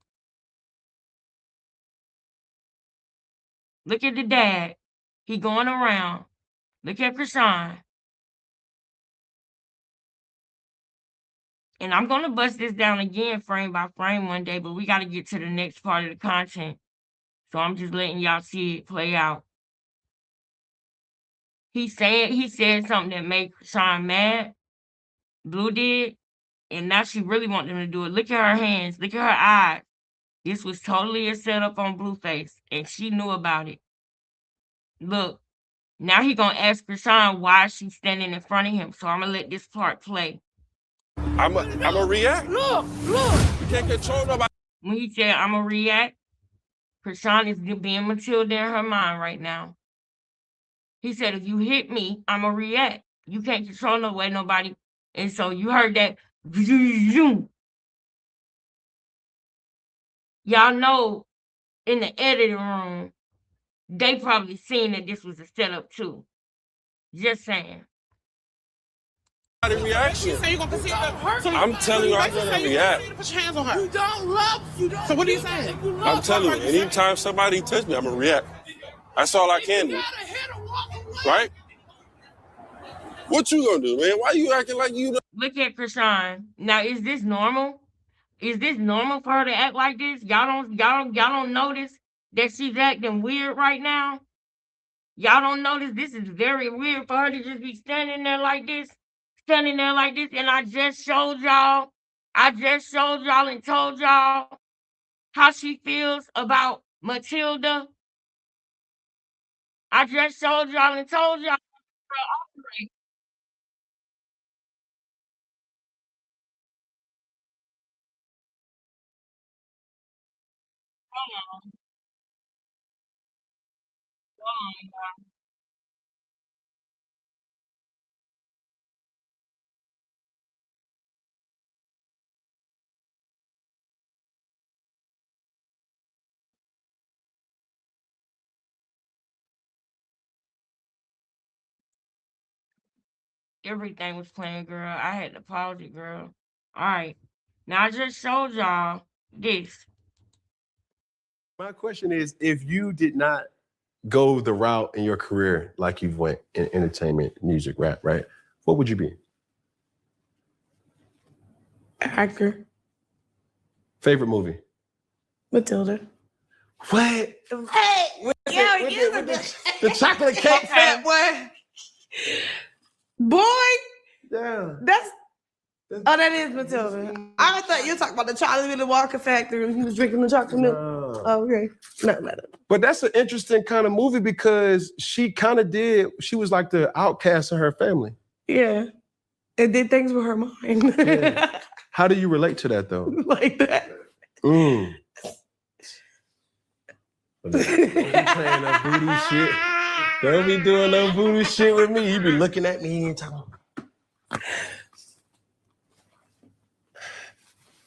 Look at the dad. He going around. Look at Krishan. And I'm going to bust this down again frame by frame one day, but we got to get to the next part of the content. So I'm just letting y'all see it play out. He said something that made Krishan mad. Blue did. And now she really wants them to do it. Look at her hands. Look at her eyes. This was totally a setup on Blueface, and she knew about it. Look, now he gonna ask Krishan why she's standing in front of him. So I'm gonna let this part play. I'm a react. Look. You can't control nobody. When he said I'm gonna react, Krishan is being Matilda in her mind right now. He said, if you hit me, I'm gonna react. You can't control nobody. And so you heard that. Y'all know in the editing room, they probably seen that this was a setup too. Just saying. Reaction. Say you gonna consider her? I'm telling you, I'm gonna react. Put your hands on her. You don't love. So what are you saying? I'm telling you, anytime somebody touch me, I'm gonna react. That's all I can do. Right? What you gonna do, man? Why you acting like you? Look at Krishan. Now, is this normal? Is this normal for her to act like this? Y'all don't notice that she's acting weird right now? Y'all don't notice this is very weird for her to just be standing there like this? And I just showed y'all and told y'all how she feels about Matilda. I just showed y'all and told y'all. Everything was playing, girl. I had to pause it, girl. All right. Now I just showed y'all this. My question is, if you did not go the route in your career like you've went in entertainment, music, rap, right? What would you be? Actor. Favorite movie? Matilda. What? Hey, The chocolate cake fat boy? Boy, Yeah. that is Matilda. I thought you were talking about the Charlie Willy Walker factory when he was drinking the chocolate milk. Oh, okay. Not better. But that's an interesting kind of movie because she was like the outcast of her family. Yeah. And did things with her mind. Yeah. How do you relate to that though? Like that. Don't be playing that voodoo shit. Don't be doing no voodoo shit with me. You be looking at me and talking.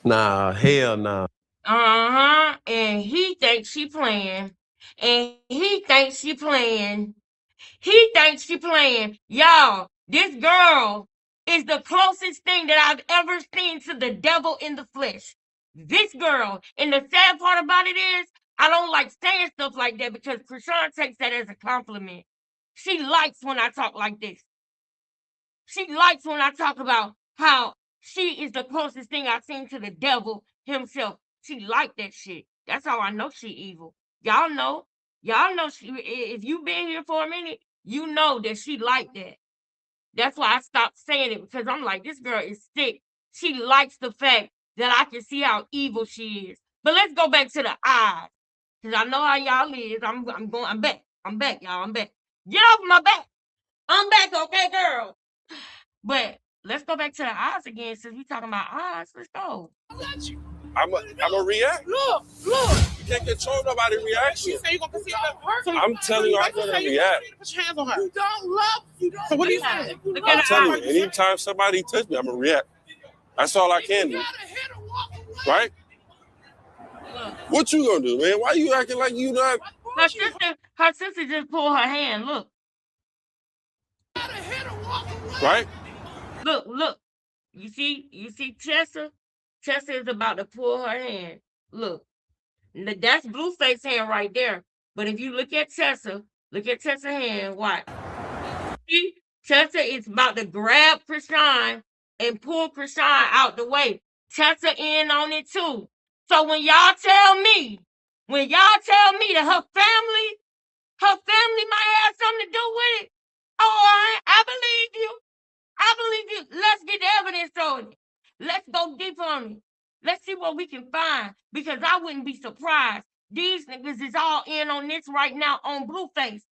Nah, hell nah. And he thinks she playing. He thinks she playing. Y'all, this girl is the closest thing that I've ever seen to the devil in the flesh. This girl. And the sad part about it is, I don't like saying stuff like that because Krishan takes that as a compliment. She likes when I talk like this. She likes when I talk about how she is the closest thing I've seen to the devil himself. She like that shit. That's how I know she evil. Y'all know she, if you been here for a minute, you know that she like that. That's why I stopped saying it because I'm like, this girl is sick. She likes the fact that I can see how evil she is. But let's go back to the eyes. Because I know how y'all is. I'm back. I'm back, y'all. I'm back. Get off my back. I'm back, okay, girl. But let's go back to the eyes again since we talking about eyes. Let's go. I'm a react. Look. can't control nobody's reaction. You say you're gonna conceal her. I'm telling you, I'm gonna react. Put your hands on her. You don't love. You don't. So what are you saying? I'm telling you, anytime somebody touch me, I'm gonna react. That's all I can do. Right? What you gonna do, man? Why you acting like you not? Her sister just pulled her hand. Look. Right? Look. You see Chessa? Chessa is about to pull her hand. Look. That's Blueface's hand right there. But if you look at Chessa's hand, watch. See? Chessa is about to grab Krishan and pull Krishan out the way. Chessa in on it too. So when y'all tell me that her family might have something to do with it, oh, I believe you. Let's get the evidence on it. Let's go deep on it. Let's see what we can find, because I wouldn't be surprised. These niggas is all in on this right now on Blueface.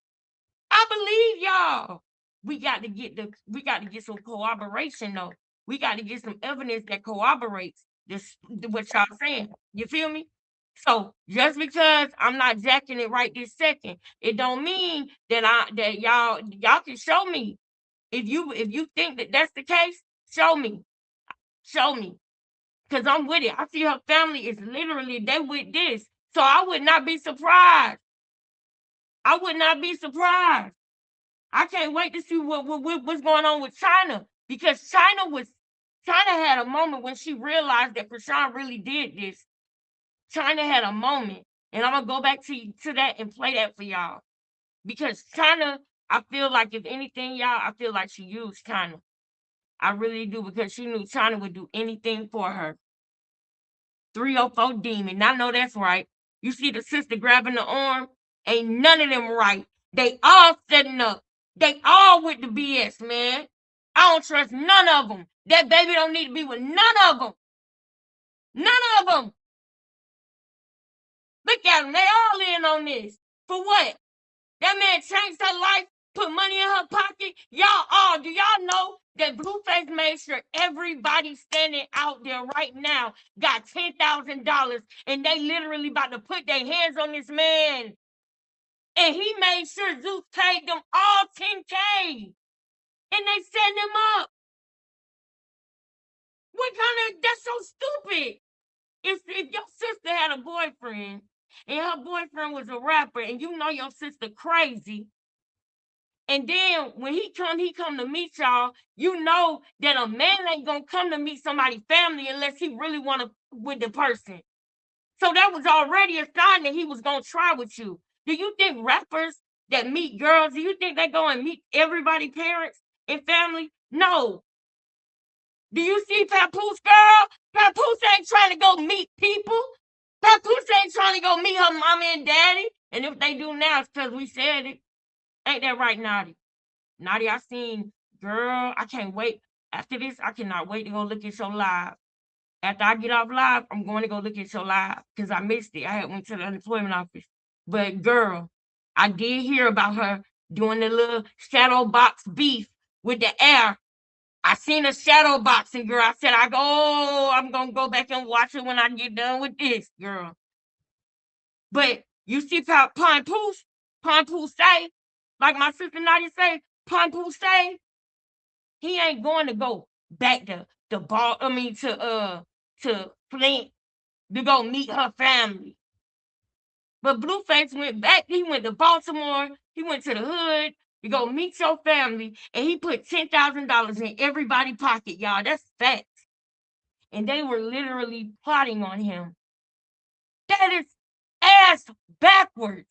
I believe y'all. We got to get some corroboration though. We got to get some evidence that corroborates this what y'all saying. You feel me? So just because I'm not jacking it right this second, it don't mean that y'all can show me. If you think that that's the case, show me. Because I'm with it. I see her family is literally, they with this. So I would not be surprised. I can't wait to see what's going on with China, because China had a moment when she realized that Krishan really did this. China had a moment, and I'm gonna go back to that and play that for y'all, because China, I feel like, if anything, y'all, I feel like she used China. I really do, because she knew China would do anything for her. 304 demon. I know that's right. You see the sister grabbing the arm? Ain't none of them right. They all setting up. They all with the BS, man. I don't trust none of them. That baby don't need to be with none of them. Look at them. They all in on this. For what? That man changed her life, put money in her pocket. Do y'all know that Blueface made sure everybody standing out there right now got $10,000, and they literally about to put their hands on this man. And he made sure Zeus paid them all $10K. And they set him up. That's so stupid. If your sister had a boyfriend and her boyfriend was a rapper, and you know your sister crazy, and then when he come to meet y'all, you know that a man ain't gonna come to meet somebody's family unless he really wanna with the person. So that was already a sign that he was gonna try with you. Do you think rappers that meet girls, do you think they go and meet everybody's parents and family? No. Do you see Papoose, girl? Papoose ain't trying to go meet people. Papoose ain't trying to go meet her mama and daddy. And if they do now, it's because we said it. Ain't that right, Naughty? Naughty, I seen, girl, I can't wait. After this, I cannot wait to go look at your live. After I get off live, I'm going to go look at your live, because I missed it. I had went to the unemployment office. But girl, I did hear about her doing the little shadow box beef with the air. I seen a shadow boxing, girl. I said, I'm going to go back and watch it when I get done with this, girl. But you see Papoose say, like my sister Nadia say, Papoose say, he ain't going to go back to Flint to go meet her family. But Blueface went back. He went to Baltimore. He went to the hood to go meet your family, and he put $10,000 in everybody's pocket, y'all. That's facts. And they were literally plotting on him. That is ass backwards.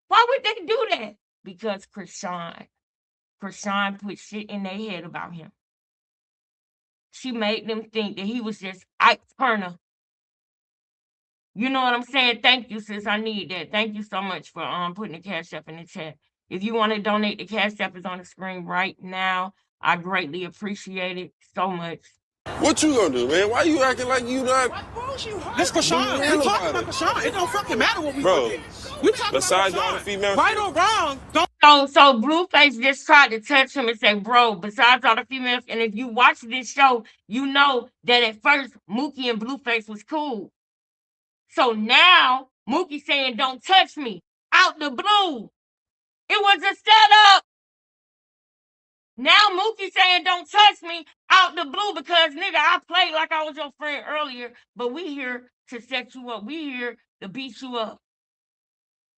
Why would they do that? Because Krishan put shit in their head about him. She made them think that he was just Ike Turner. You know what I'm saying? Thank you, sis. I need that. Thank you so much for putting the Cash App in the chat. If you want to donate, the Cash App is on the screen right now. I greatly appreciate it so much. What you gonna do, man? Why you acting like you not? This Krishan. We talking about Krishan. It don't fucking matter what we do. We talking besides about all the females, right or wrong. So Blueface just tried to touch him and say, bro, besides all the females, and if you watch this show, you know that at first Mookie and Blueface was cool. So now Mookie saying, don't touch me, out the blue. It was a setup. Now Mookie saying, don't touch me, out the blue, because, nigga, I played like I was your friend earlier, but we here to set you up. We here to beat you up.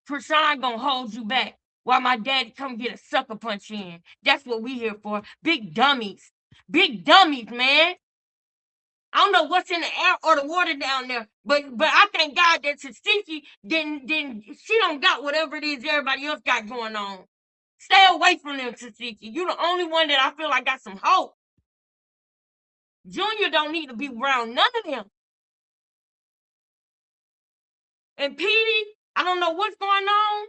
Krishan gonna hold you back while my daddy come get a sucker punch in. That's what we here for. Big dummies. Big dummies, man. I don't know what's in the air or the water down there, but I thank God that Tasiki didn't she don't got whatever it is everybody else got going on. Stay away from them, Tasiki. You the only one that I feel like got some hope. Junior don't need to be around none of them. And Petey, I don't know what's going on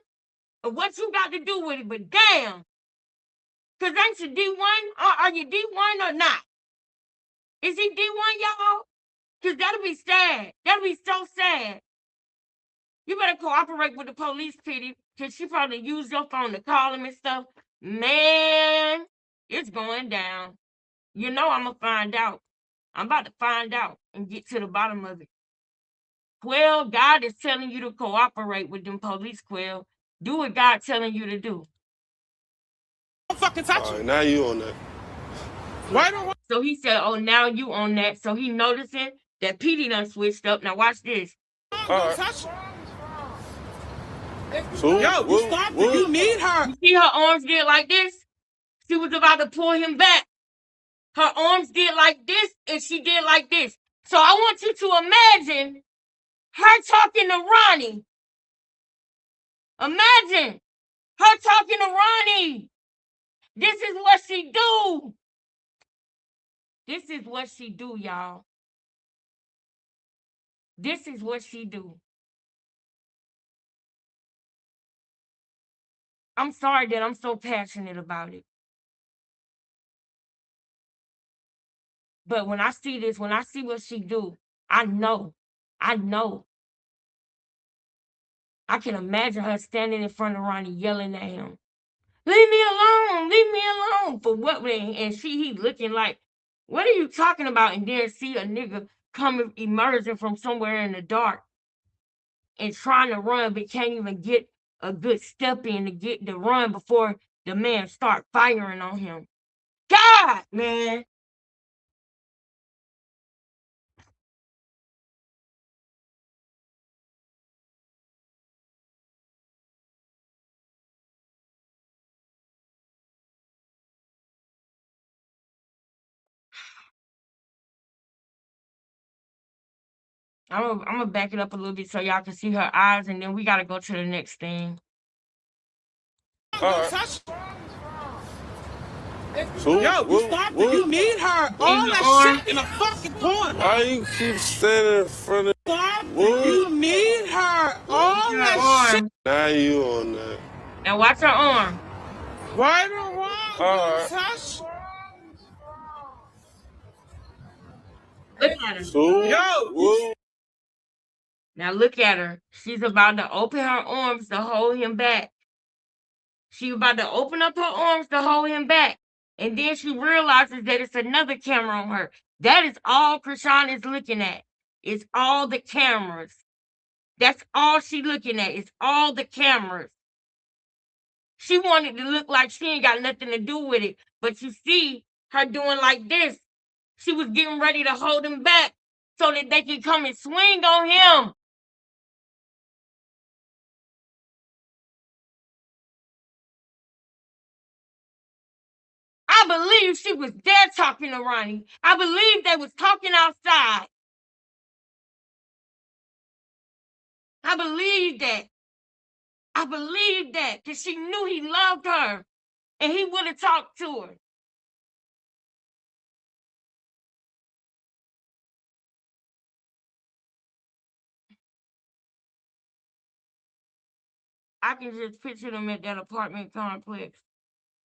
or what you got to do with it, but damn. Because ain't you D1? Are you D1 or not? Is he D1, y'all? Because that'll be sad. That'll be so sad. You better cooperate with the police, Petey, because she probably used your phone to call him and stuff. Man, it's going down. You know I'm going to find out. I'm about to find out and get to the bottom of it. Quill, God is telling you to cooperate with them police, Quill. Do what God's telling you to do. Don't fucking touch All right, me. now you on that. Why don't So he said, oh, now you on that. So he noticing that Petey done switched up. Now watch this. don't touch me? So, Yo, you stop it. You need her. You see her arms did like this? She was about to pull him back. Her arms did like this, and she did like this. So I want you to imagine her talking to Ronnie. Imagine her talking to Ronnie. This is what she do. This is what she do, y'all. This is what she do. I'm sorry that I'm so passionate about it. But when I see this, when I see what she do, I know. I can imagine her standing in front of Ronnie yelling at him. Leave me alone, leave me alone. For what? And he looking like, what are you talking about? And then see a nigga coming, emerging from somewhere in the dark and trying to run, but can't even get a good step in to get the run before the man start firing on him. God, man. I'm gonna back it up a little bit so y'all can see her eyes, and then we gotta go to the next thing. Don't touch me. So, Yo, you stop it. You need her. All that shit in a fucking corner. Why you keep standing in front of Stop it. You need her. All that shit. Now you on that. Now watch her arm. Right or wrong, Alright. touch. Look at her. So, Yo. Now look at her. She's about to open her arms to hold him back. She's about to open up her arms to hold him back. And then she realizes that it's another camera on her. That is all Krishan is looking at. It's all the cameras. That's all she's looking at. It's all the cameras. She wanted to look like she ain't got nothing to do with it. But you see her doing like this. She was getting ready to hold him back so that they can come and swing on him. I believe she was there talking to Ronnie. I believe they was talking outside. I believe that. I believe that because she knew he loved her and he would have talked to her. I can just picture them at that apartment complex,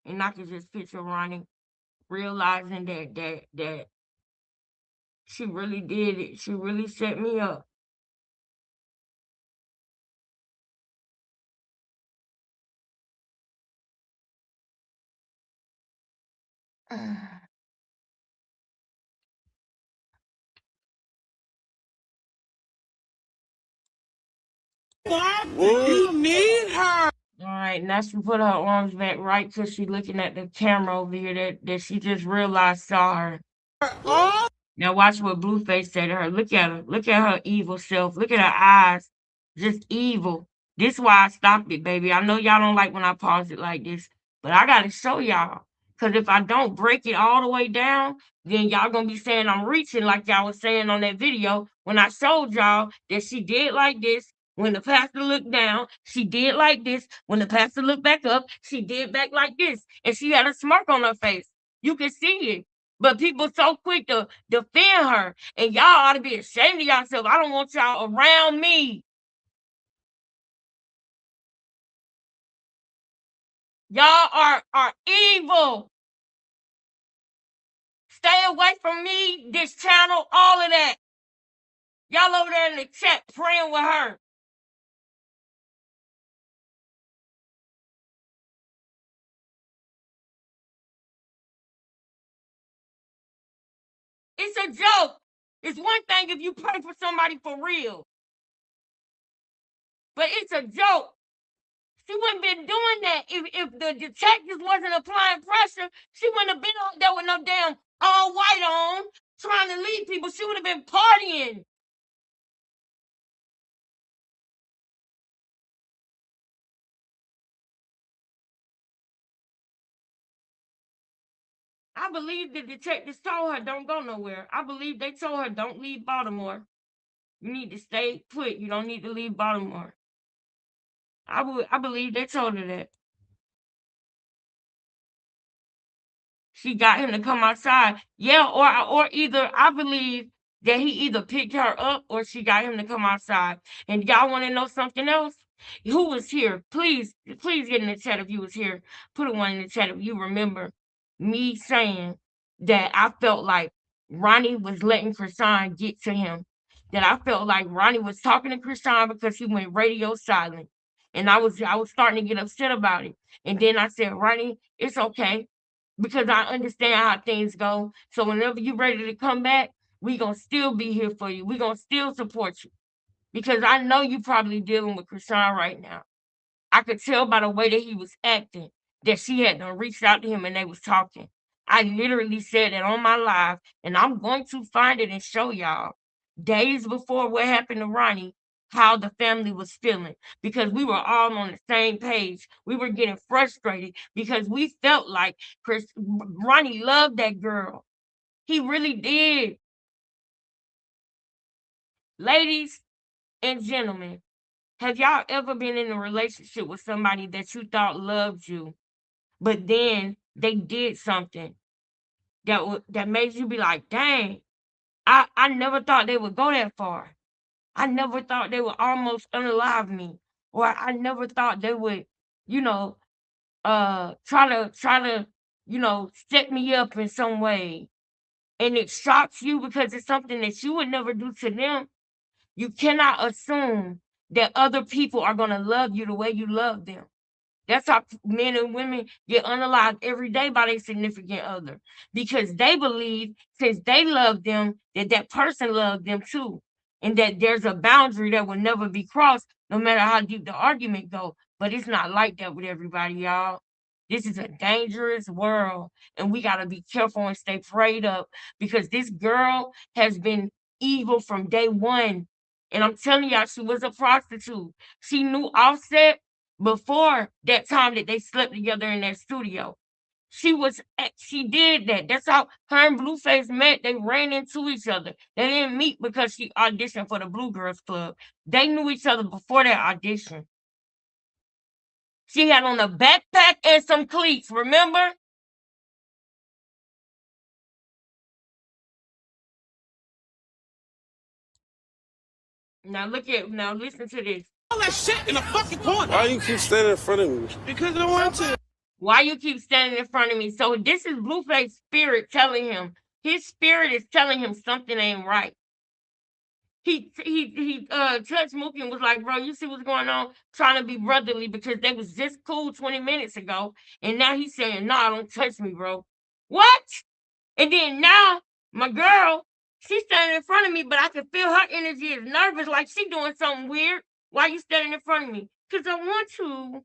and I can just picture Ronnie realizing that she really did it. She really set me up. You need her. All right, now she put her arms back right because she looking at the camera over here that she just realized saw her. Oh, Now watch what Blueface said to her. Look at her. Look at her evil self. Look at her eyes. Just evil. This why I stopped it, baby. I know y'all don't like when I pause it like this, but I gotta show y'all. Cause if I don't break it all the way down, then y'all gonna be saying I'm reaching like y'all was saying on that video when I showed y'all that she did like this. When the pastor looked down, she did like this. When the pastor looked back up, she did back like this. And she had a smirk on her face. You can see it. But people so quick to defend her. And y'all ought to be ashamed of yourself. I don't want y'all around me. Y'all are evil. Stay away from me, this channel, all of that. Y'all over there in the chat praying with her. It's a joke. It's one thing if you pray for somebody for real. But it's a joke. She wouldn't been doing that if the detectives wasn't applying pressure. She wouldn't have been out there with no damn all white on trying to lead people. She would have been partying. I believe the detectives told her don't go nowhere. I believe they told her don't leave Baltimore. You need to stay put. You don't need to leave Baltimore. I believe they told her that. She got him to come outside. Yeah, or either I believe that he either picked her up or she got him to come outside. And y'all want to know something else? Who was here? Please get in the chat if you was here. Put a one in the chat if you remember me saying that I felt like Ronnie was letting Krishan get to him. That I felt like Ronnie was talking to Krishan because he went radio silent. And I was starting to get upset about it. And then I said, Ronnie, it's okay because I understand how things go. So whenever you're ready to come back, we gonna still be here for you. We gonna still support you because I know you probably dealing with Krishan right now. I could tell by the way that he was acting that she had done reached out to him and they was talking. I literally said that on my live, and I'm going to find it and show y'all days before what happened to Ronnie, how the family was feeling because we were all on the same page. We were getting frustrated because we felt like Ronnie loved that girl. He really did. Ladies and gentlemen, have y'all ever been in a relationship with somebody that you thought loved you, but then they did something that made you be like, dang, I never thought they would go that far. I never thought they would almost unalive me. Or I never thought they would, you know, try to, set me up in some way. And it shocks you because it's something that you would never do to them. You cannot assume that other people are gonna love you the way you love them. That's how men and women get unalived every day by their significant other because they believe since they love them that that person loved them too, and that there's a boundary that will never be crossed, no matter how deep the argument go. But it's not like that with everybody, y'all. This is a dangerous world, and we gotta be careful and stay prayed up because this girl has been evil from day one. And I'm telling y'all, she was a prostitute. She knew Offset before that time that they slept together in that studio. She did that. That's how her and Blueface met. They ran into each other. They didn't meet because she auditioned for the Blue Girls Club. They knew each other before that audition. She had on a backpack and some cleats, remember? Now listen to this. all that shit in the fucking corner. Why you keep standing in front of me? Because I want to. Why you keep standing in front of me? So this is Blueface's spirit telling him. His spirit is telling him something ain't right. He touched Mookie and was like, bro, you see what's going on? Trying to be brotherly because they was just cool 20 minutes ago. And now he's saying, nah, don't touch me, bro. What? And then now my girl, she's standing in front of me, but I can feel her energy is nervous, like she doing something weird. Why you standing in front of me? Because I want to.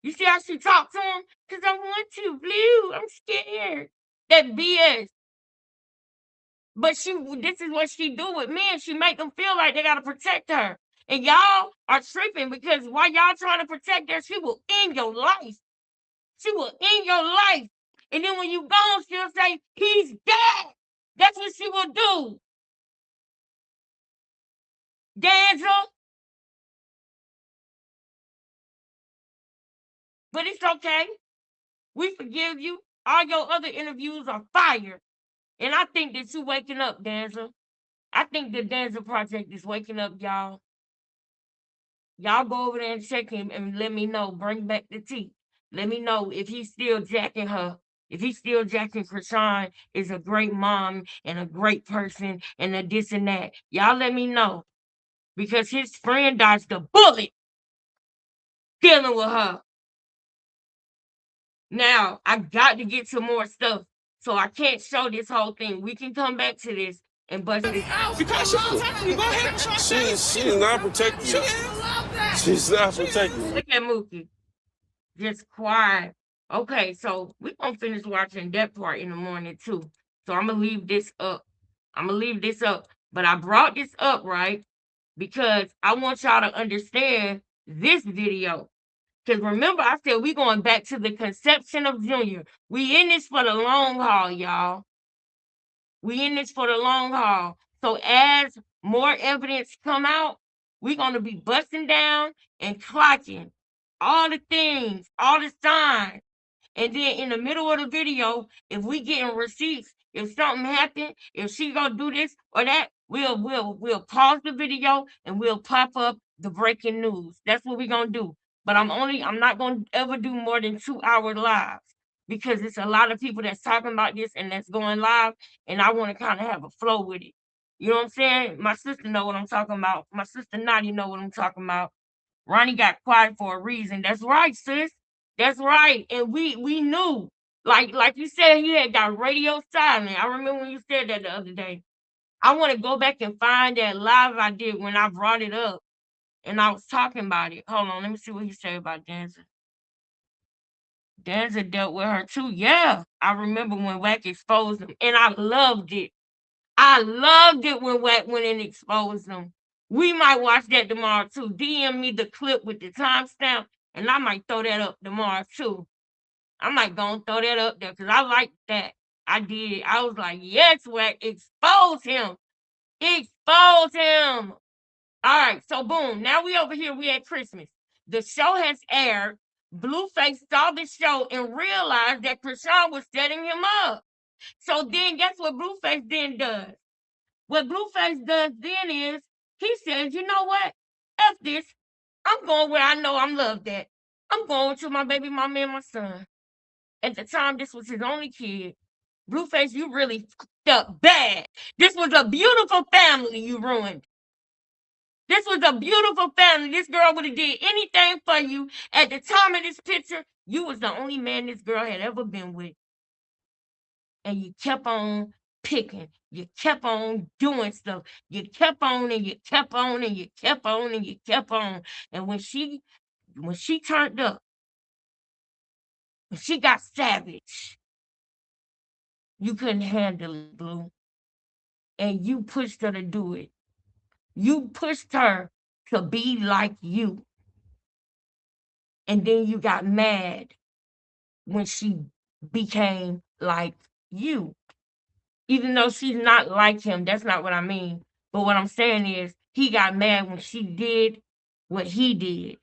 You see how she talked to him? Because I want to. Blue, I'm scared. That BS. But this is what she do with men. She make them feel like they got to protect her. And y'all are tripping because while y'all trying to protect her, she will end your life. She will end your life. And then when you gone, she'll say, he's dead. That's what she will do. Danza. But it's okay. We forgive you. All your other interviews are fire. And I think that you waking up, Danza. I think the Danza Project is waking up, y'all. Y'all go over there and check him and let me know. Bring back the tea. Let me know if he's still jacking her. If he's still jacking Krishan is a great mom and a great person and a this and that. Y'all let me know. Because his friend dodged the bullet dealing with her. Now, I got to get to more stuff. So I can't show this whole thing. We can come back to this and bust this. Because she's protecting you. Go ahead and She's not protecting you. She's not protecting you. Look at Mookie. Just quiet. Okay, so we're going to finish watching that part in the morning too. So I'm going to leave this up. But I brought this up, right? Because I want y'all to understand this video. Because remember, I said we're going back to the conception of Junior. We in this for the long haul, y'all. We in this for the long haul. So as more evidence come out, we're going to be busting down and clocking all the things, all the signs. And then in the middle of the video, if we getting receipts, if something happened, if she gonna do this or that, we'll pause the video and we'll pop up the breaking news. That's what we're gonna do. But I'm not gonna ever do more than 2-hour lives because it's a lot of people that's talking about this and that's going live, and I want to kind of have a flow with it. You know what I'm saying? My sister know what I'm talking about. My sister Naughty know what I'm talking about. Ronnie got quiet for a reason. That's right, sis. That's right. And we knew. Like you said, he had got radio silent. I remember when you said that the other day. I want to go back and find that live I did when I brought it up and I was talking about it. Hold on, let me see what he said about Danza. Danza dealt with her too. Yeah, I remember when Wack exposed him, and I loved it. I loved it when Wack went and exposed them. We might watch that tomorrow too. DM me the clip with the timestamp, and I might throw that up tomorrow too. I might go and throw that up there because I like that. I did. I was like, yes, Wack, expose him. Expose him. All right, so boom. Now we over here. We at Christmas. The show has aired. Blueface saw the show and realized that Krishan was setting him up. So then guess what Blueface then does? What Blueface does then is he says, you know what? F this. I'm going where I know I'm loved at. I'm going to my baby mama and my son. At the time, this was his only kid. Blueface, you really fucked up bad. This was a beautiful family you ruined. This was a beautiful family. This girl would have did anything for you. At the time of this picture, you was the only man this girl had ever been with. And you kept on picking. You kept on doing stuff. You kept on and you kept on and you kept on and you kept on. And when she turned up, when she got savage, you couldn't handle it, Blue. And you pushed her to do it. You pushed her to be like you. And then you got mad when she became like you. Even though she's not like him, that's not what I mean. But what I'm saying is he got mad when she did what he did.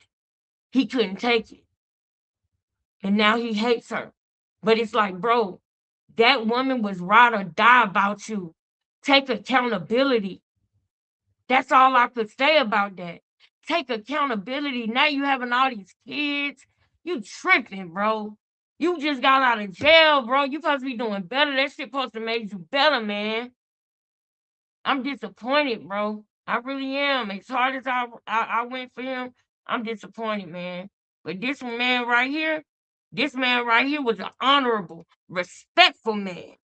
He couldn't take it. And now he hates her. But it's like, bro, that woman was ride or die about you. Take accountability. That's all I could say about that. Take accountability. Now you having all these kids. You tripping, bro. You just got out of jail, bro. You supposed to be doing better. That shit supposed to make you better, man. I'm disappointed, bro. I really am. As hard as I went for him, I'm disappointed, man. But this man right here was an honorable, respectful man.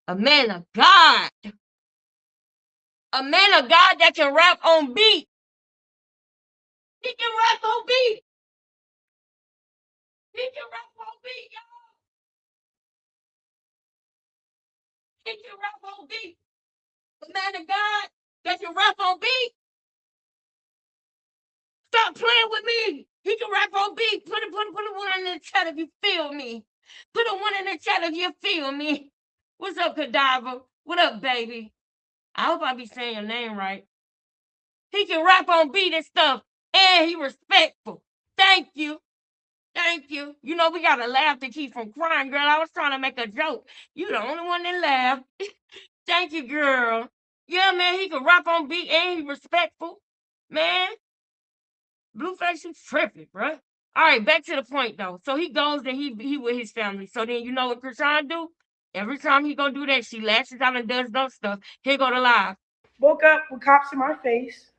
A man of God. A man of God that can rap on beat. He can rap on beat. He can rap on beat, y'all. He can rap on beat. The man of God that can rap on beat. Stop playing with me. He can rap on beat. Put a one in the chat if you feel me. Put a one in the chat if you feel me. What's up, Cadaver? What up, baby? I hope I be saying your name right. He can rap on beat and stuff, and he respectful. Thank you. Thank you. You know, we got to laugh to keep from crying, girl. I was trying to make a joke. You the only one that laughed. Thank you, girl. Yeah, man, he can rap on beat and he respectful. Man, Blueface, you tripping, bruh. All right, back to the point, though. So he goes and he with his family. So then you know what Krishan do? Every time he gonna do that, she lashes out and does those stuff. Here go the live. Woke up with cops in my face.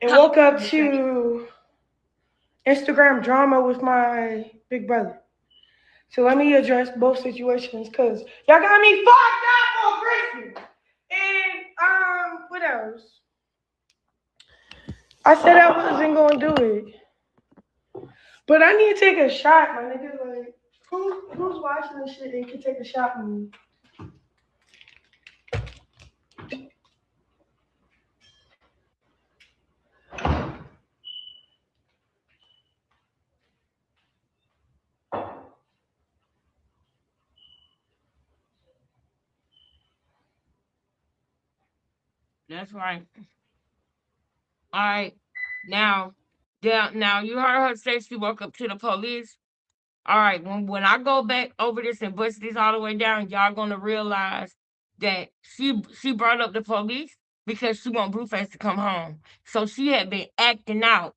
And woke up to Instagram drama with my big brother. So let me address both situations because y'all got me fucked up on Christmas. And what else? I said I wasn't gonna do it. But I need to take a shot, my nigga. Like, who's watching this shit and can take a shot with me? That's right. All right. Now you heard her say she woke up to the police. All right, when I go back over this and bust this all the way down, y'all gonna realize that she brought up the police because she want Blueface to come home. So she had been acting out,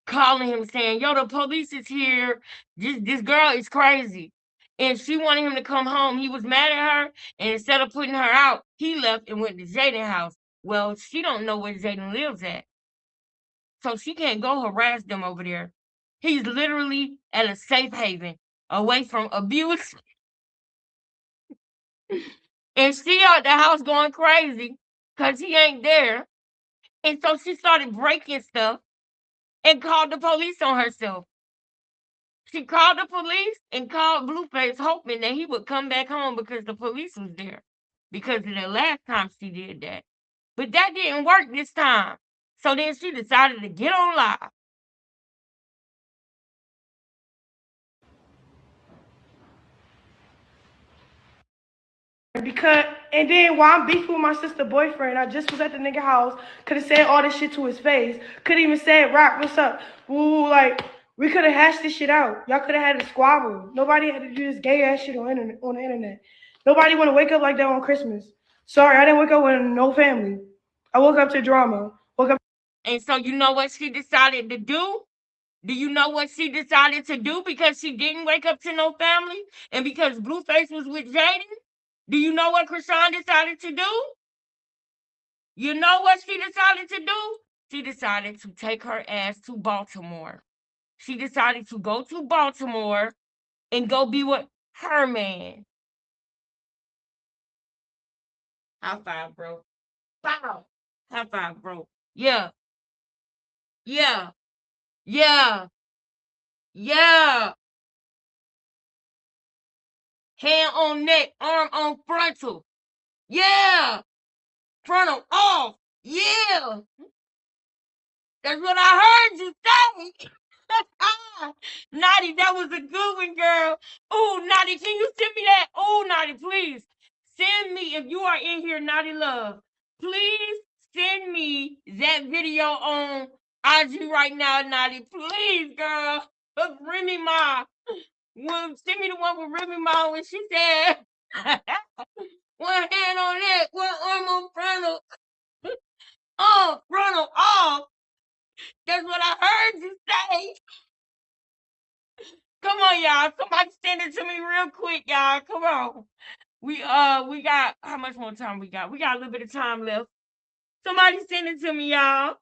calling him saying, "Yo, the police is here. This girl is crazy." And she wanted him to come home. He was mad at her, and instead of putting her out, he left and went to Jaden's house. Well, she don't know where Jaden lives at. So she can't go harass them over there. He's literally at a safe haven, away from abuse. And she out the house going crazy because he ain't there. And so she started breaking stuff and called the police on herself. She called the police and called Blueface, hoping that he would come back home because the police was there. Because of the last time she did that. But that didn't work this time. So then she decided to get on live. Because and then while I'm beefing with my sister boyfriend, I just was at the nigga house, could have said all this shit to his face. Could have even said, "Rock, what's up?" Ooh, like we could have hashed this shit out. Y'all could have had a squabble. Nobody had to do this gay ass shit on the internet. Nobody want to wake up like that on Christmas. Sorry, I didn't wake up with no family. I woke up to drama. Woke up. And so you know what she decided to do? Do you know what she decided to do because she didn't wake up to no family and because Blueface was with Jaden? Do you know what Krishan decided to do? You know what she decided to do? She decided to take her ass to Baltimore. She decided to go to Baltimore and go be with her man. High five, bro. Bow. High five, bro. Yeah. Yeah. Yeah. Yeah. Hand on neck, arm on frontal. Yeah. Frontal off. Yeah. That's what I heard you say. Naughty, that was a good one, girl. Oh, Naughty, can you send me that? Oh, Naughty, please. Send me, if you are in here, Naughty Love, please send me that video on IG right now, Naughty. Please, girl. Of Remy Ma. Send me the one with Remy Ma when she said, one hand on that, one arm on frontal. Oh, frontal off. That's what I heard you say. Come on, y'all. Somebody send it to me real quick, y'all. Come on. We got how much more time we got? We got a little bit of time left. Somebody send it to me, y'all.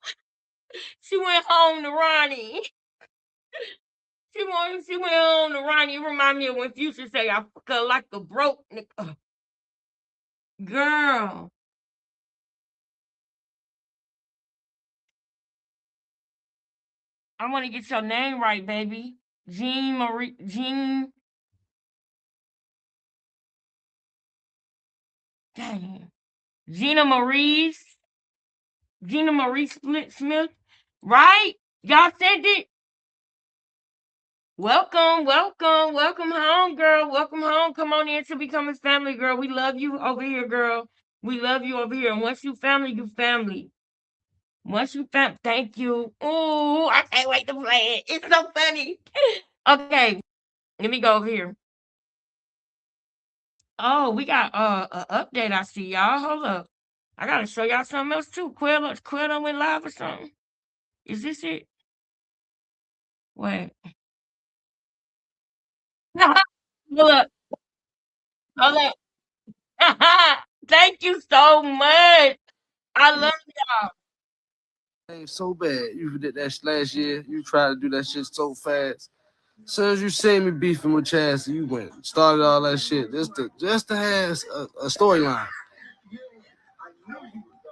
She went home to Ronnie. She went home to Ronnie. It remind me of when Future say, "I fuck her like a broke nigga." Girl. I want to get your name right, baby. Jean Marie. Dang. Gina Marie. Gina Marie Smith. Right? Y'all said it. Welcome, welcome, welcome home, girl. Welcome home. Come on in to become a family, girl. We love you over here, girl. We love you over here. And once you family, you family. Once you thank you. Ooh, I can't wait to play it. It's so funny. Okay, let me go over here. Oh, we got a update. I see y'all. Hold up. I gotta show y'all something else too. Quill done went live or something. Is this it? Wait. Hold up. Hold up. Thank you so much. I love y'all. Ain't so bad. You did that last year. You tried to do that shit so fast. As soon as you see me beefing with Chaz, you went started all that shit just to have a storyline.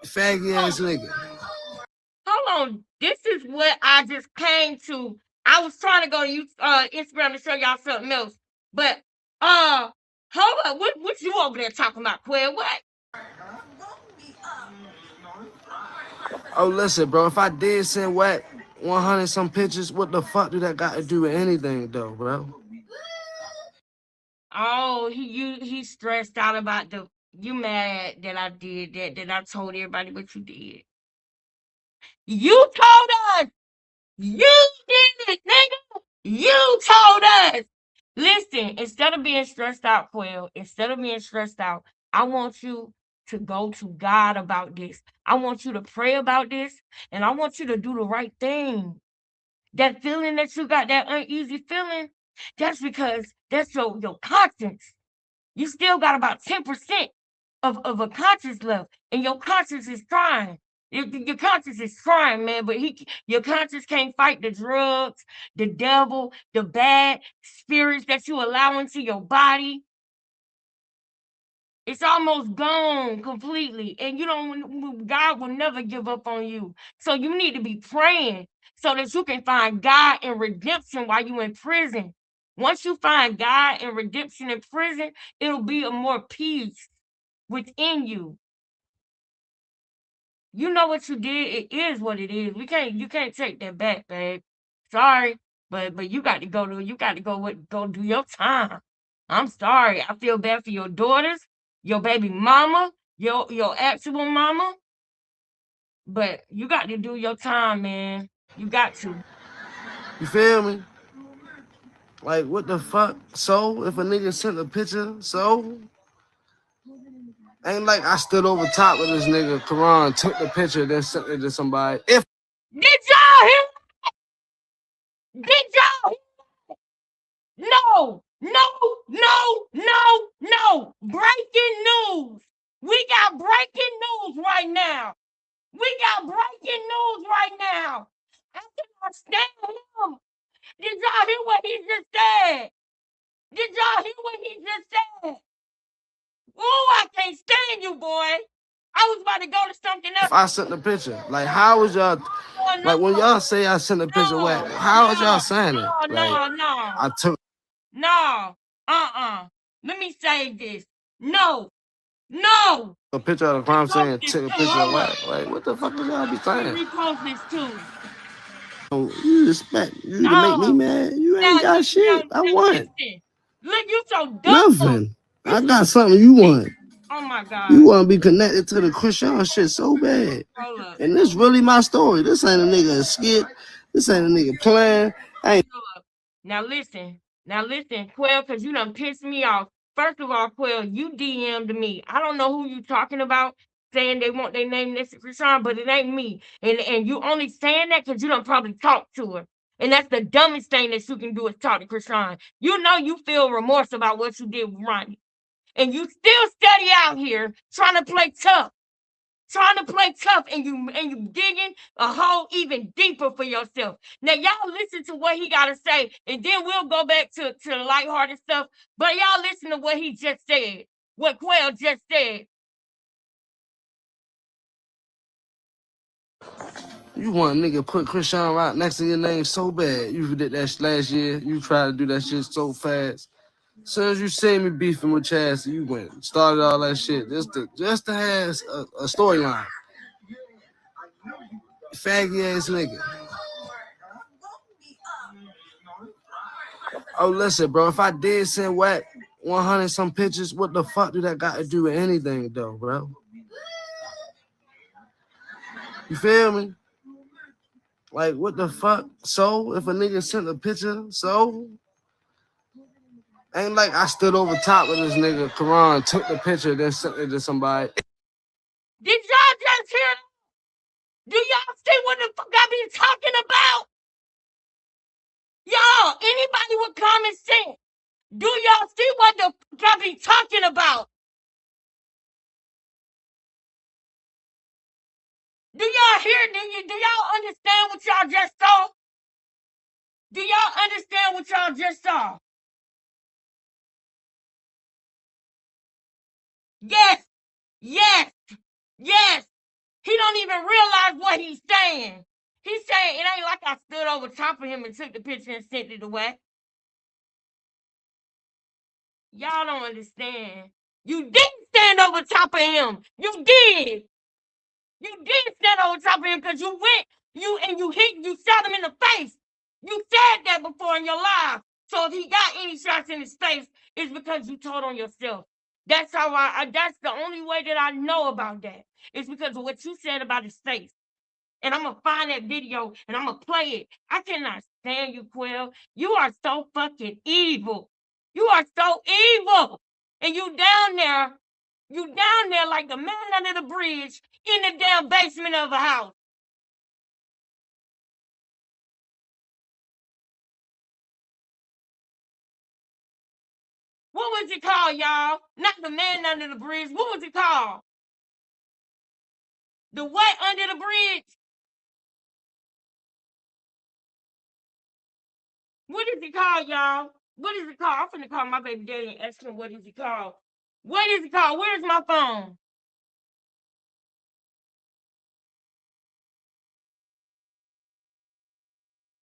Faggy ass nigga. Hold on. This is what I just came to. I was trying to go to Instagram to show y'all something else. But hold up. What you over there talking about, Quell? What? Oh, listen, bro. If I did send Wack 100 some pictures, what the fuck do that got to do with anything, though, bro? Oh, he's stressed out about you mad that I did that I told everybody what you did. You told us. You did it, nigga. You told us. Listen, instead of being stressed out, Quell, instead of being stressed out, I want you to go to God about this. I want you to pray about this, and I want you to do the right thing. That feeling that you got, that uneasy feeling, that's because that's your conscience. You still got about 10% of a conscience left, and your conscience is trying. Your conscience is trying, man, but your conscience can't fight the drugs, the devil, the bad spirits that you allow into your body. It's almost gone completely, and God will never give up on you. So you need to be praying so that you can find God and redemption while you're in prison. Once you find God and redemption in prison, it'll be a more peace within you. You know what you did. It is what it is. You can't take that back, babe. Sorry, but you got to go do your time. I'm sorry. I feel bad for your daughters, your baby mama, your actual mama. But you got to do your time, man. You got to. You feel me? Like, what the fuck? So, if a nigga sent a picture, so? Ain't like I stood over top of this nigga, Karan, took the picture, then sent it to somebody. Did y'all hear? Did y'all hear? No, no, no, no, no. Breaking news. We got breaking news right now. We got breaking news right now. I cannot stand him. Did y'all hear what he just said? Did y'all hear what he just said? Ooh, I can't stand you, boy. I was about to go to something else. If I sent the picture, like, how was y'all, like, when y'all say I sent a picture, how was y'all saying it? Like, I took. No, let me say this. No. A picture of the crime saying took a picture of Wack. Like, what the fuck is y'all be saying? Repost this too. Oh, you expect you to make me mad? You ain't got shit. I won. Look, you so dumb. Nothing. I got something you want. Oh my God. You want to be connected to the Christian shit so bad. And this really my story. This ain't a nigga skit. This ain't a nigga playing. Now listen, Quell, because you done pissed me off. First of all, Quell, you DM'd me. I don't know who you talking about saying they want their name next to Krishan, but it ain't me. And you only saying that because you done probably talked to her. And that's the dumbest thing that you can do is talk to Krishan. You know you feel remorse about what you did with Ronnie. And you still steady out here trying to play tough. And you digging a hole even deeper for yourself. Now y'all listen to what he gotta say, and then we'll go back to the lighthearted stuff. But y'all listen to what he just said, what Quell just said. You want a nigga put Christian right next to your name so bad. You did that last year. You tried to do that shit so fast. As soon as you see me beefing with Chaz, you went started all that shit just to have a storyline. Faggy ass nigga. Oh, listen, bro. If I did send Wack 100 some pictures, what the fuck do that got to do with anything, though, bro? You feel me? Like, what the fuck? So, if a nigga sent a picture, so? Ain't like I stood over top of this nigga, Karan, took the picture, then sent it to somebody. Did y'all just hear? Do y'all see what the fuck I be talking about? Y'all, anybody with common sense, do y'all see what the fuck I be talking about? Do y'all hear? Do y'all understand what y'all just saw? Do y'all understand what y'all just saw? Yes, yes, yes. He don't even realize what he's saying. He's saying it ain't like I stood over top of him and took the picture and sent it away. Y'all don't understand. You didn't stand over top of him. You did. You did stand over top of him because you went, you shot him in the face. You said that before in your life. So if he got any shots in his face, it's because you told on yourself. That's how that's the only way that I know about that. It's because of what you said about his face. And I'm gonna find that video and I'm gonna play it. I cannot stand you, Quill. You are so fucking evil. You are so evil. And you down there like the man under the bridge in the damn basement of a house. What was it called, y'all? Not the man under the bridge. What was it called? The what under the bridge? What is it called, y'all? What is it called? I'm finna call my baby daddy and ask him what is it called. What is it called? Where's my phone?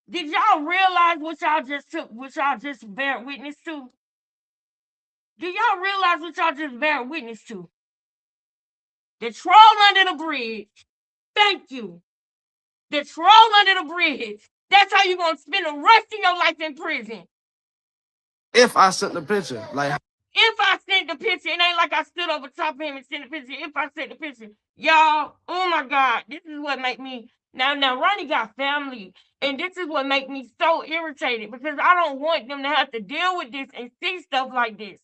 Did y'all realize what y'all just bear witness to? Do y'all realize what y'all just bear witness to? The troll under the bridge. Thank you. The troll under the bridge. That's how you gonna spend the rest of your life in prison. If I sent the picture, like. If I sent the picture, it ain't like I stood over top of him and sent the picture. If I sent the picture, y'all, oh my God, this is what make me, now Ronnie got family, and this is what make me so irritated because I don't want them to have to deal with this and see stuff like this.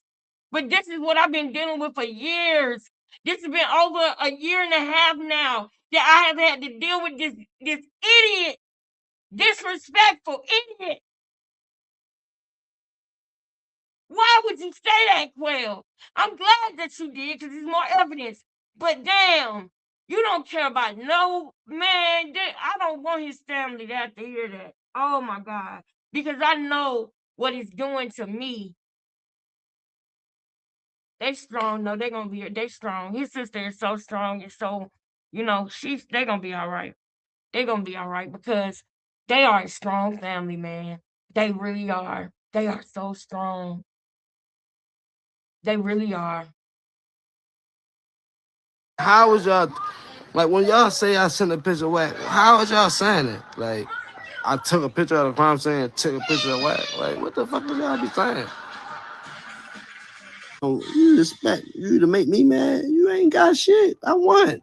But this is what I've been dealing with for years. This has been over a year and a half now that I have had to deal with this idiot, disrespectful idiot. Why would you say that, Quail? I'm glad that you did because there's more evidence. But damn, you don't care about no man. I don't want his family to have to hear that. Oh my God. Because I know what it's doing to me. They strong, though. They strong. His sister is so strong and so, they're gonna be all right. They're gonna be all right because they are a strong family, man. They really are. They are so strong. They really are. How was y'all, like when y'all say I sent a picture of Wack, how is y'all saying it? Like, I took a picture of the crime saying took a picture of Wack. Like, what the fuck is y'all be saying? Oh, you expect you to make me mad? You ain't got shit. I want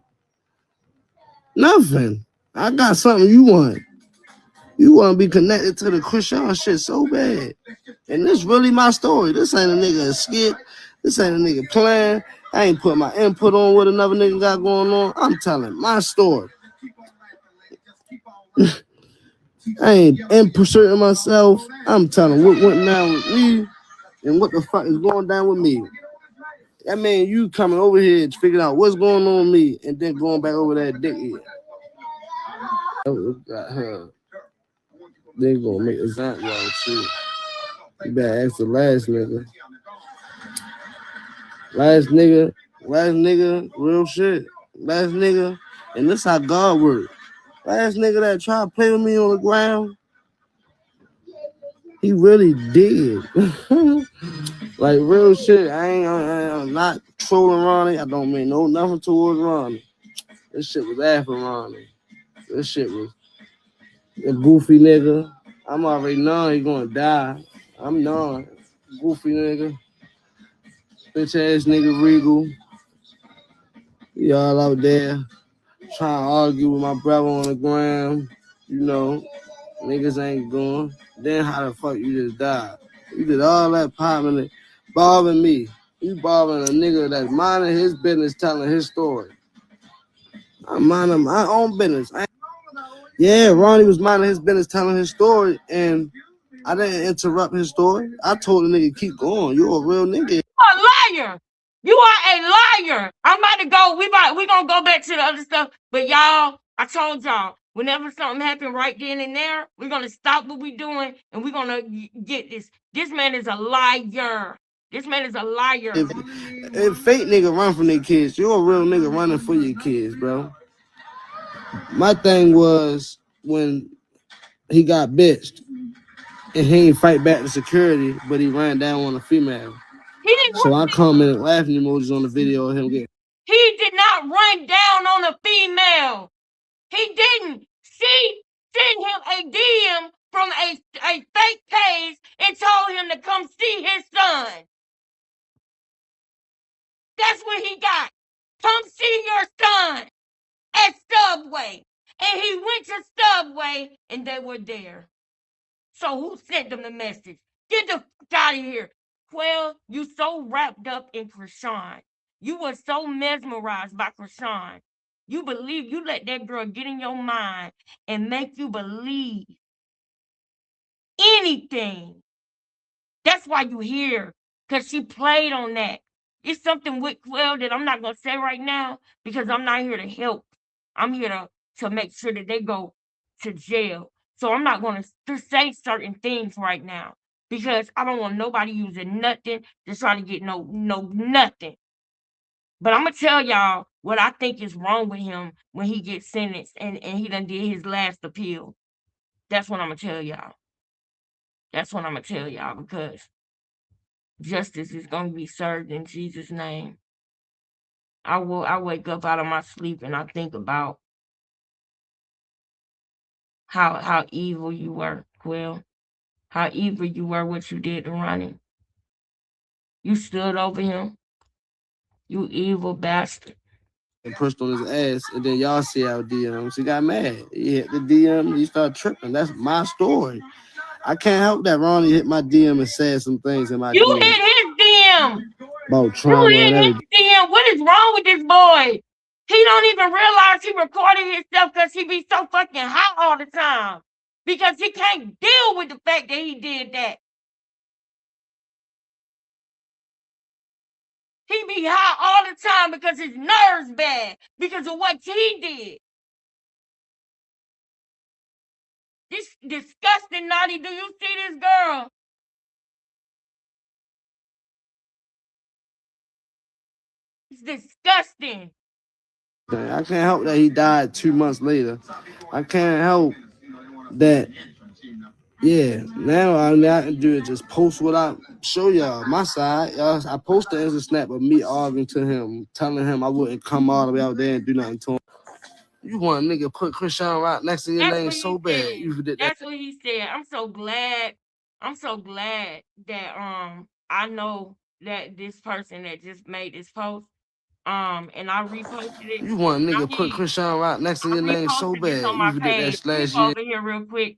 nothing. I got something you want. You want to be connected to the Christian shit so bad. And this really my story. This ain't a nigga skit. This ain't a nigga playing. I ain't put my input on what another nigga got going on. I'm telling my story. I ain't inserting myself. I'm telling what went down with me and what the fuck is going down with me. That mean you coming over here to figure out what's going on with me and then going back over that dick here. Got her. They gonna make a that y'all too. You better ask the last nigga. Last nigga, real shit. Last nigga, and this how God works. Last nigga that tried to play with me on the ground, he really did. Like real shit. I'm not trolling Ronnie. I don't mean nothing towards Ronnie. This shit was after Ronnie. This shit was a goofy nigga. I'm already knowing he gonna die. I'm knowing. Goofy nigga. Bitch ass nigga Regal. Y'all out there trying to argue with my brother on the ground. You know, niggas ain't going. Then how the fuck you just died? You did all that popping, bothering me. You bothering a nigga that's minding his business, telling his story. I'm minding my own business. Yeah, Ronnie was minding his business, telling his story, and I didn't interrupt his story. I told the nigga, keep going. You're a real nigga. You're a liar. You are a liar. I'm about to go. We gonna go back to the other stuff. But y'all, I told y'all, whenever something happened right then and there, we're gonna stop what we're doing and we're gonna get this. This man is a liar. This man is a liar. If fake nigga run from their kids, you're a real nigga running for your kids, bro. My thing was when he got bitched and he ain't fight back to security, but he ran down on a female. So I commented laughing emojis on the video of him getting. He did not run down on a female. He didn't. She sent him a DM from a fake page and told him to come see his son. That's what he got. Come see your son at Subway. And he went to Subway and they were there. So who sent them the message? Get the fuck out of here. Well, you so wrapped up in Krishan. You were so mesmerized by Krishan. You let that girl get in your mind and make you believe anything. That's why you here, because she played on that. It's something with Quill that I'm not going to say right now because I'm not here to help. I'm here to make sure that they go to jail. So I'm not going to say certain things right now because I don't want nobody using nothing to try to get no nothing. But I'm going to tell y'all what I think is wrong with him when he gets sentenced and he done did his last appeal. That's what I'm going to tell y'all. That's what I'm going to tell y'all because justice is going to be served in Jesus' name. I wake up out of my sleep and I think about how evil you were, Quill. How evil you were, what you did to Ronnie. You stood over him. You evil bastard. And pushed on his ass, and then y'all see how DMs. He got mad. He hit the DM. He started tripping. That's my story. I can't help that Ronnie hit my DM and said some things in my You DM. hit his DM. About trauma you hit and everything. His DM. What is wrong with this boy? He don't even realize he recorded himself because he be so fucking hot all the time. Because he can't deal with the fact that he did that. He be high all the time because his nerves bad because of what he did. This disgusting, Naughty. Do you see this girl? It's disgusting. I can't help that he died 2 months later. I can't help that. Yeah, now all I can do is just post what I show y'all, my side. Y'all, I post the instant snap of me arguing to him, telling him I wouldn't come all the way out there and do nothing to him. You want a nigga put Krishan right next to your name so bad. You did that. That's what he said. I'm so glad that I know that this person that just made this post and I reposted it. You want a nigga put Krishan right next to your name so bad. You did that last year. Over here real quick.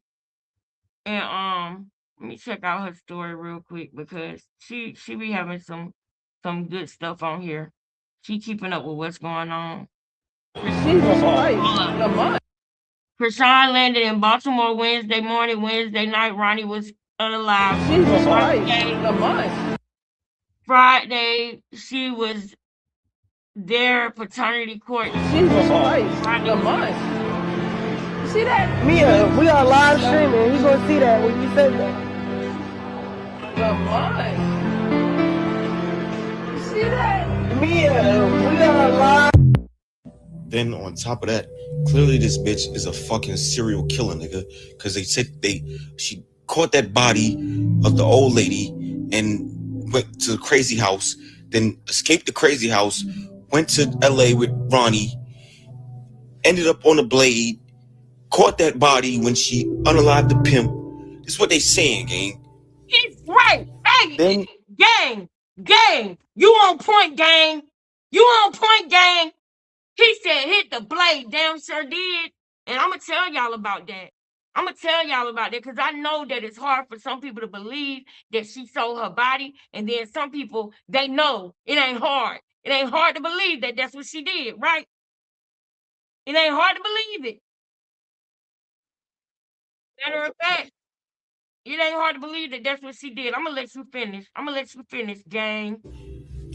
And let me check out her story real quick because she be having some good stuff on here. She keeping up with what's going on. Krishan landed in Baltimore Wednesday morning. Wednesday night, Ronnie was unalive. Friday, she was there, paternity court. See that? Mia, we are live streaming. He's gonna see that when you said that. You see that? Mia, we are live. Then on top of that, clearly this bitch is a fucking serial killer, nigga. Cause they said she caught that body of the old lady and went to the crazy house, then escaped the crazy house, went to LA with Ronnie, ended up on the blade, caught that body when she unalived the pimp. This is what they saying, gang. He's right. Hey, gang. You on point, gang. You on point, gang. He said hit the blade, damn sure did. And I'm going to tell y'all about that. I'm going to tell y'all about that because I know that it's hard for some people to believe that she sold her body. And then some people, they know it ain't hard. It ain't hard to believe that that's what she did, right? It ain't hard to believe it. Matter of fact, it ain't hard to believe that that's what she did. I'm going to let you finish, gang.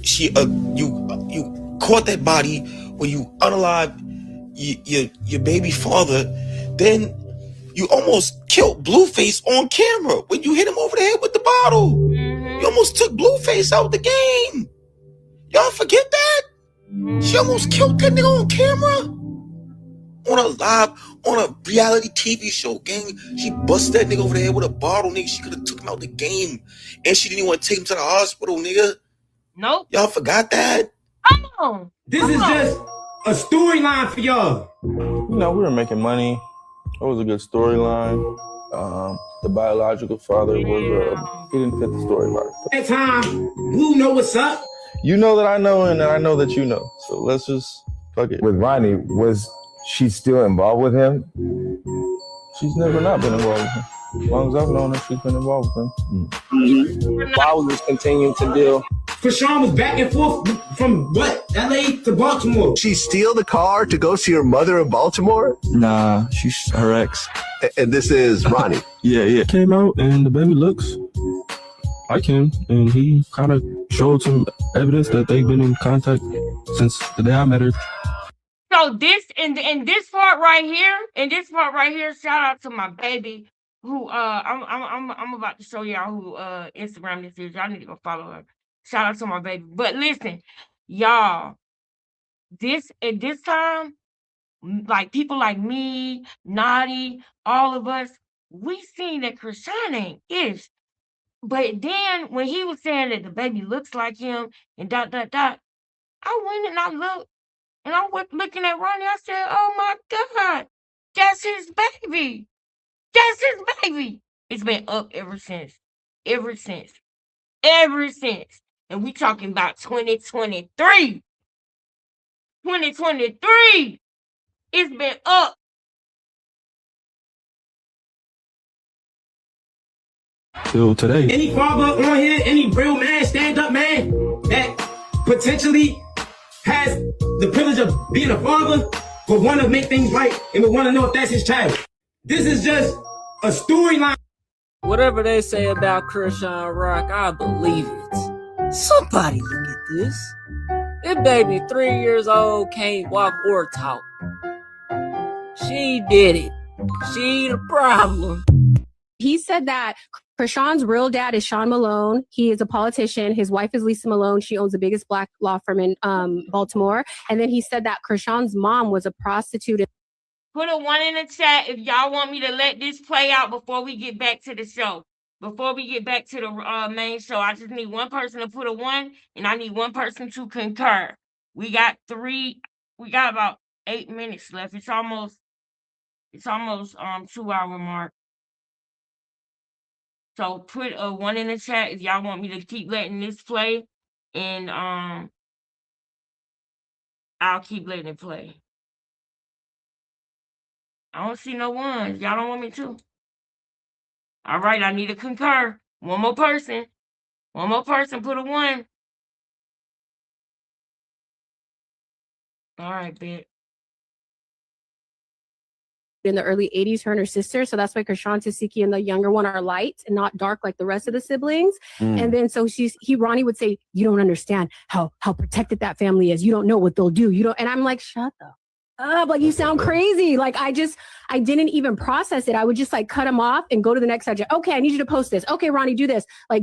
She, you caught that body when you unalived your baby father, then you almost killed Blueface on camera when you hit him over the head with the bottle. Mm-hmm. You almost took Blueface out the game. Y'all forget that? Mm-hmm. She almost killed that nigga on camera. On a reality TV show, gang. She busted that nigga over the head with a bottle, nigga. She could have took him out the game. And she didn't even want to take him to the hospital, nigga. Nope. Y'all forgot that? Oh, This is just a storyline for y'all. You know, we were making money. It was a good storyline. The biological father was he didn't fit the story right. That time, Blue know what's up. You know that I know, and I know that you know. So let's just fuck it. With Ronnie, was she still involved with him? She's never not been involved with him. As long as I've known her, she's been involved with him. Why was this continuing to deal? Krishan was back and forth from what? LA to Baltimore. She steal the car to go see her mother in Baltimore? Nah, she's her ex. And this is Ronnie. Yeah. Came out and the baby looks like him, and he kind of showed some evidence that they've been in contact since the day I met her. So this in this part right here, shout out to my baby who I'm about to show y'all who Instagram this is. Y'all need to go follow her. Shout out to my baby. But listen, y'all, at this time, like people like me, Naughty, all of us, we seen that Krishan ain't ish. But then when he was saying that the baby looks like him and ... I went and I looked. And I was looking at Ronnie. I said, oh, my God, that's his baby. That's his baby. It's been up ever since. And we talking about 2023. 2023. It's been up. Till today. Any father on here, any real man, stand-up man that potentially has the privilege of being a father would want to make things right and would want to know if that's his child. This is just a storyline. Whatever they say about Krishan Rock, I believe it. Somebody look at this. This baby 3 years old, can't walk or talk. She did it. She the problem. He said that Krishan's real dad is Sean Malone. He is a politician. His wife is Lisa Malone. She owns the biggest black law firm in Baltimore. And then he said that Krishan's mom was a prostitute. Put a 1 in the chat if y'all want me to let this play out before we get back to the show. Before we get back to the main show, I just need one person to put a 1, and I need one person to concur. We got about 8 minutes left. It's almost 2-hour mark. So put a 1 in the chat if y'all want me to keep letting this play, and I'll keep letting it play. I don't see no ones. Y'all don't want me to? All right, I need to concur. One more person. Put a 1. All right, bet. In the early 80s, her and her sister. So that's why Krishan, Tasiki, and the younger one are light and not dark like the rest of the siblings. And then so Ronnie would say, you don't understand how protected that family is. You don't know what they'll do. And I'm like, shut up. Like, you sound crazy. Like, I didn't even process it. I would just like cut him off and go to the next subject. Okay, I need you to post this. Okay, Ronnie, do this. Like,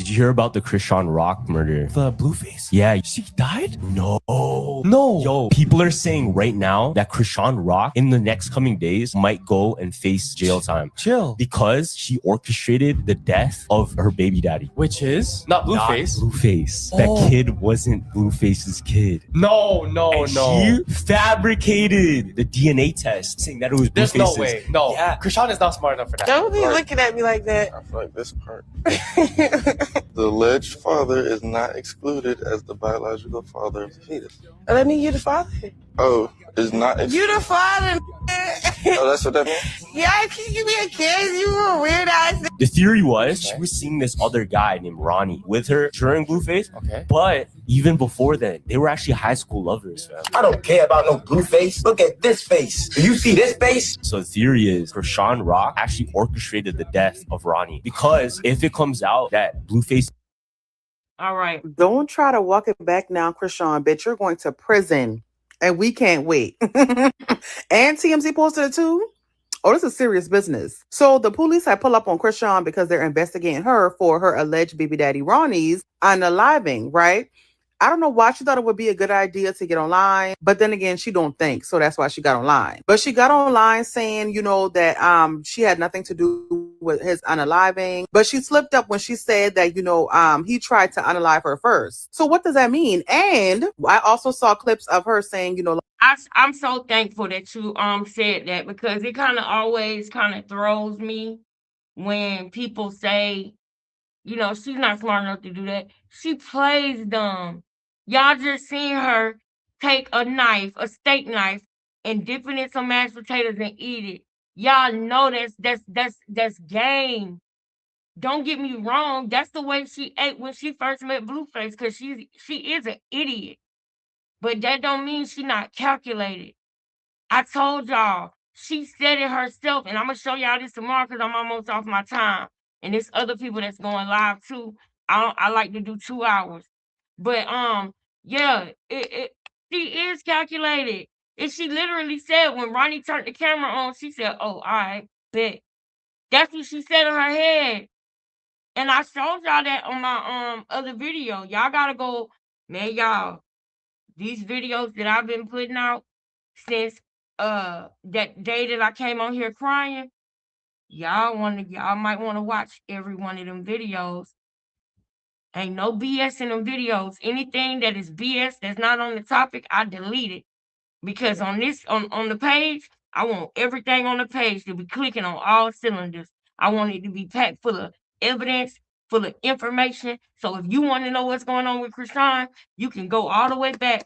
Did you hear about the Krishan Rock murder? The Blueface? Yeah. She died? No. Yo, people are saying right now that Krishan Rock in the next coming days might go and face jail time. Chill. Because she orchestrated the death of her baby daddy. Which is? Not Blueface. Not Blueface. That kid wasn't Blueface's kid. No. She fabricated the DNA test saying that it was Blueface's. There's no way. No. Yeah. Krishan is not smart enough for that. Don't be looking at me like that. I feel like this part. The alleged father is not excluded as the biological father of the fetus. Let me, you the father. Oh, is not You the father. Oh, that's what that means? Yeah, can you be a kid? You a weird ass. The theory was she was seeing this other guy named Ronnie with her during Blueface. Okay. But even before then, they were actually high school lovers, fam. I don't care about no Blueface. Look at this face. Do you see this face? So the theory is Krishan Rock actually orchestrated the death of Ronnie. Because if it comes out that Blueface... All right. Don't try to walk it back now, Krishan, bitch. You're going to prison. And we can't wait. And TMZ posted it too. Oh, this is serious business. So the police had pulled up on Krishan because they're investigating her for her alleged baby daddy Ronnie's unaliving, right? I don't know why she thought it would be a good idea to get online, but then again, she don't think, so that's why she got online. But she got online saying, you know, that she had nothing to do with his unaliving, but she slipped up when she said that, you know, he tried to unalive her first. So what does that mean? And I also saw clips of her saying, you know, I'm so thankful that you said that, because it kind of always kind of throws me when people say, you know, she's not smart enough to do that. She plays dumb. Y'all just seen her take a knife, a steak knife, and dip it in some mashed potatoes and eat it. Y'all know that's game. Don't get me wrong. That's the way she ate when she first met Blueface, because she is an idiot. But that don't mean she not calculated. I told y'all, she said it herself, and I'm gonna show y'all this tomorrow because I'm almost off my time. And there's other people that's going live too. I like to do 2 hours. But yeah, she is calculated. And she literally said when Ronnie turned the camera on, she said, "Oh, all right, bet." That's what she said in her head. And I showed y'all that on my other video. Y'all gotta go, man, y'all. These videos that I've been putting out since that day that I came on here crying, y'all might want to watch every one of them videos. Ain't no BS in them videos. Anything that is BS that's not on the topic, I delete it. Because on the page, I want everything on the page to be clicking on all cylinders. I want it to be packed full of evidence, full of information. So if you want to know what's going on with Krishan, you can go all the way back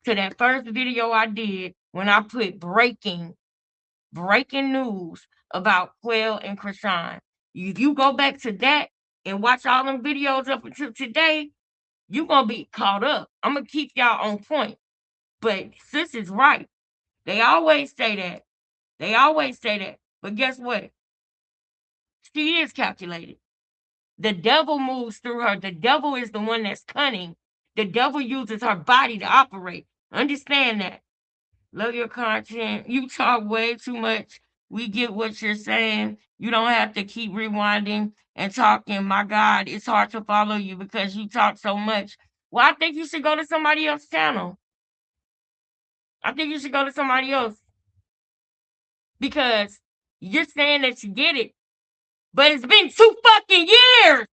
to that first video I did when I put breaking news about Quell and Krishan. If you go back to that and watch all them videos up until today, you're going to be caught up. I'm going to keep y'all on point. But sis is right. They always say that. But guess what? She is calculated. The devil moves through her. The devil is the one that's cunning. The devil uses her body to operate. Understand that. Love your content. You talk way too much. We get what you're saying. You don't have to keep rewinding and talking. My God, it's hard to follow you because you talk so much. Well, I think you should go to somebody else's channel. Because you're saying that you get it. But it's been 2 fucking years.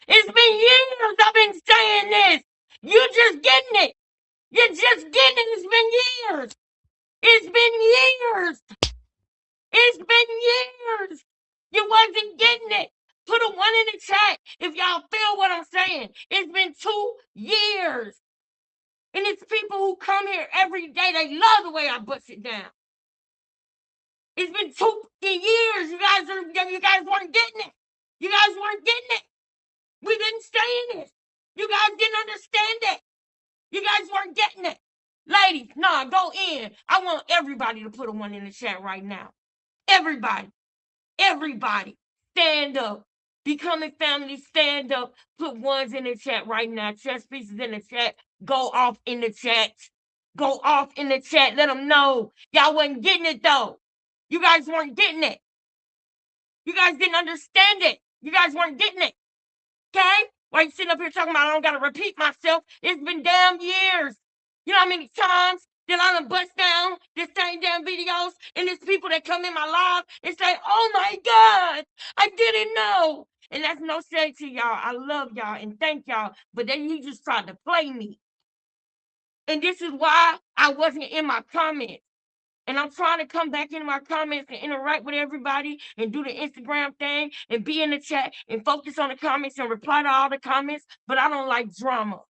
It's been years I've been saying this. You're just getting it. It's been years. You wasn't getting it. Put a 1 in the chat if y'all feel what I'm saying. It's been 2 years. And it's people who come here every day. They love the way I bust it down. It's been 2 years. You guys weren't getting it. We've been saying it. You guys didn't understand it. You guys weren't getting it. Ladies, nah, go in. I want everybody to put a 1 in the chat right now. Everybody. Stand up. Becoming family, stand up. Put 1s in the chat right now. Chess pieces in the chat. Go off in the chat. Let them know. Y'all wasn't getting it, though. You guys weren't getting it. You guys didn't understand it. You guys weren't getting it. Okay? Why you sitting up here talking about I don't gotta repeat myself? It's been damn years. You know how many times that I done bust down the same damn videos, and there's people that come in my live and say, oh my God, I didn't know. And that's no shade to y'all. I love y'all and thank y'all. But then he just tried to play me. And this is why I wasn't in my comments. And I'm trying to come back into my comments and interact with everybody and do the Instagram thing and be in the chat and focus on the comments and reply to all the comments. But I don't like drama.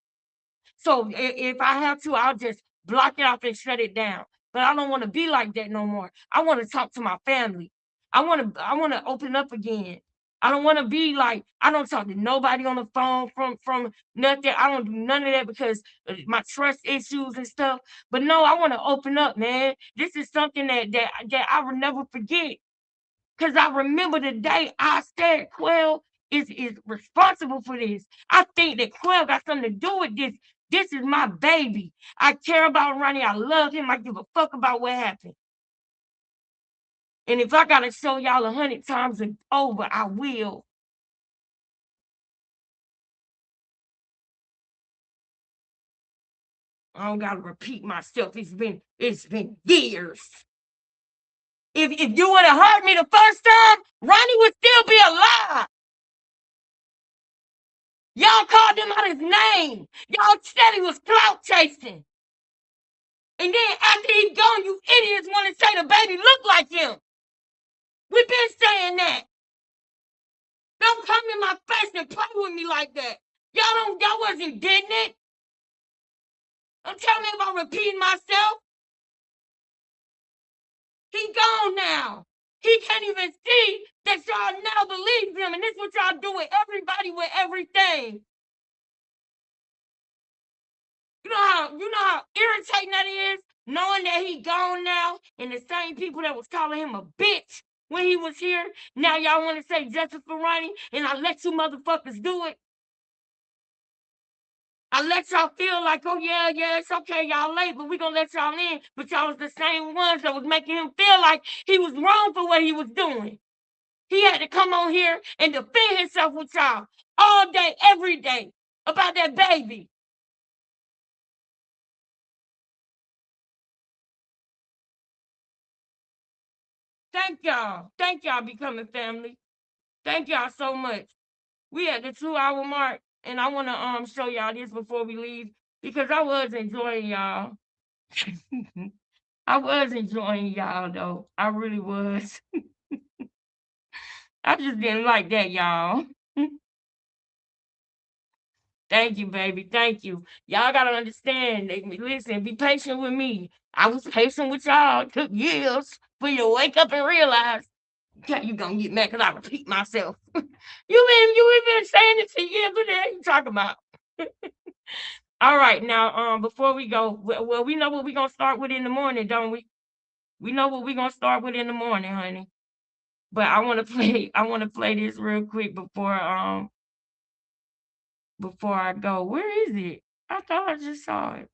So if I have to, I'll just block it off and shut it down. But I don't want to be like that no more. I want to talk to my family. I want to open up again. I don't want to be like, I don't talk to nobody on the phone from nothing. I don't do none of that because my trust issues and stuff. But no, I want to open up, man. This is something that I will never forget. Because I remember the day I said Quell is responsible for this. I think that Quell got something to do with this. This is my baby. I care about Ronnie. I love him. I give a fuck about what happened. And if I gotta show y'all 100 times over, I will. I don't gotta repeat myself. It's been years. If you would have heard me the first time, Ronnie would still be alive. Y'all called him out his name. Y'all said he was clout chasing. And then after he's gone, you idiots want to say the baby look like him. We've been saying that. Don't come in my face and play with me like that. Y'all wasn't getting it. Don't tell me about repeating myself. He gone now. He can't even see that y'all now believe him. And this is what y'all do with everybody with everything. You know how irritating that is? Knowing that he gone now, and the same people that was calling him a bitch when he was here, now y'all want to say justice for Ronnie, and I let you motherfuckers do it. I let y'all feel like, oh yeah, it's okay, y'all late, but we gonna let y'all in. But y'all was the same ones that was making him feel like he was wrong for what he was doing. He had to come on here and defend himself with y'all all day, every day about that baby. Thank y'all. Thank y'all becoming family. Thank y'all so much. We at the 2-hour mark, and I want to show y'all this before we leave because I was enjoying y'all. I was enjoying y'all though. I really was. I just didn't like that, y'all. Thank you, baby. Thank you. Y'all gotta understand. Listen, be patient with me. I was patient with y'all. It took years for you to wake up and realize. Yeah, you gonna get mad because I repeat myself. you been saying it for years. What the hell you talking about? All right, now before we go, well, we know what we're gonna start with in the morning, don't we? We know what we're gonna start with in the morning, honey. But I wanna play this real quick before I go. Where is it? I thought I just saw it.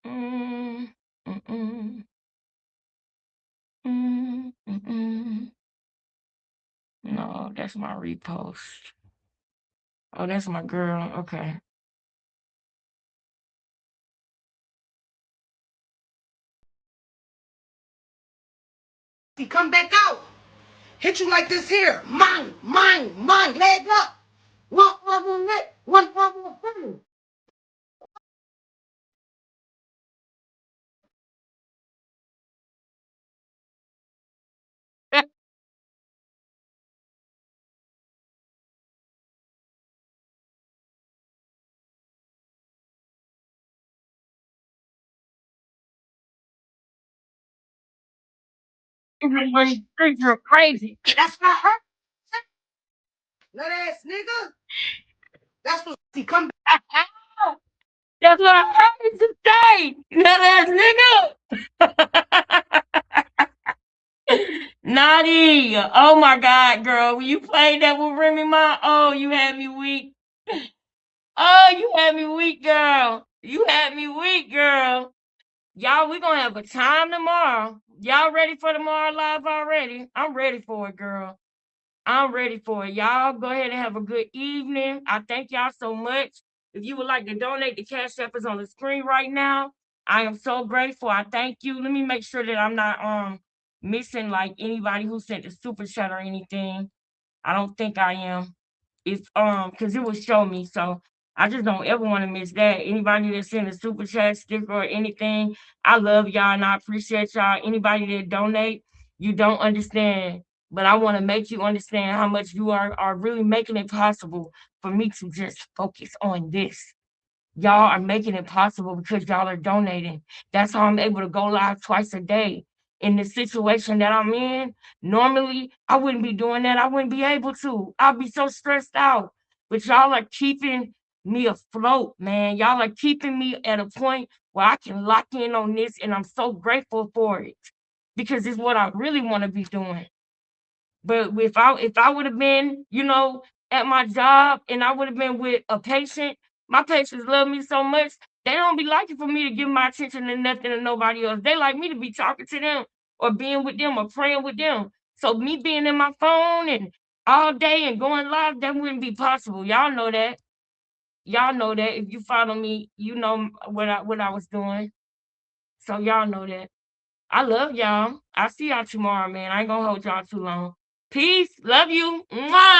Mm, mm-mm. Mm-mm. No, that's my repost. Oh, that's my girl. Okay. He come back out. Hit you like this here. Mine, leg up. One on neck, one on phone. Streets are crazy. That's what I heard. Nut ass nigga. That's what he come back. That's what I heard you say. That ass nigga. Naughty. Oh my God, girl. When you played that with Remy Ma, oh, you had me weak. Oh, you had me weak, girl. You had me weak, girl. Y'all, we're gonna have a time tomorrow. Y'all ready for tomorrow live already? I'm ready for it, girl. I'm ready for it. Y'all go ahead and have a good evening. I thank y'all so much. If you would like to donate, the Cash App is on the screen right now. I am so grateful. I thank you. Let me make sure that I'm not missing like anybody who sent a super chat or anything. I don't think I am. It's because it will show me. So I just don't ever want to miss that. Anybody that sent a super chat sticker or anything, I love y'all and I appreciate y'all. Anybody that donate, you don't understand. But I want to make you understand how much you are really making it possible for me to just focus on this. Y'all are making it possible because y'all are donating. That's how I'm able to go live twice a day. In the situation that I'm in, normally I wouldn't be doing that. I wouldn't be able to. I'll be so stressed out. But y'all are keeping me afloat, man. Y'all are keeping me at a point where I can lock in on this, and I'm so grateful for it because it's what I really want to be doing. But if I would have been, at my job and I would have been with a patient, my patients love me so much, they don't be liking for me to give my attention to nothing to nobody else. They like me to be talking to them or being with them or praying with them. So me being in my phone and all day and going live, that wouldn't be possible. Y'all know that. Y'all know that. If you follow me, you know what I was doing. So y'all know that. I love y'all. I'll see y'all tomorrow, man. I ain't gonna hold y'all too long. Peace. Love you. Mwah.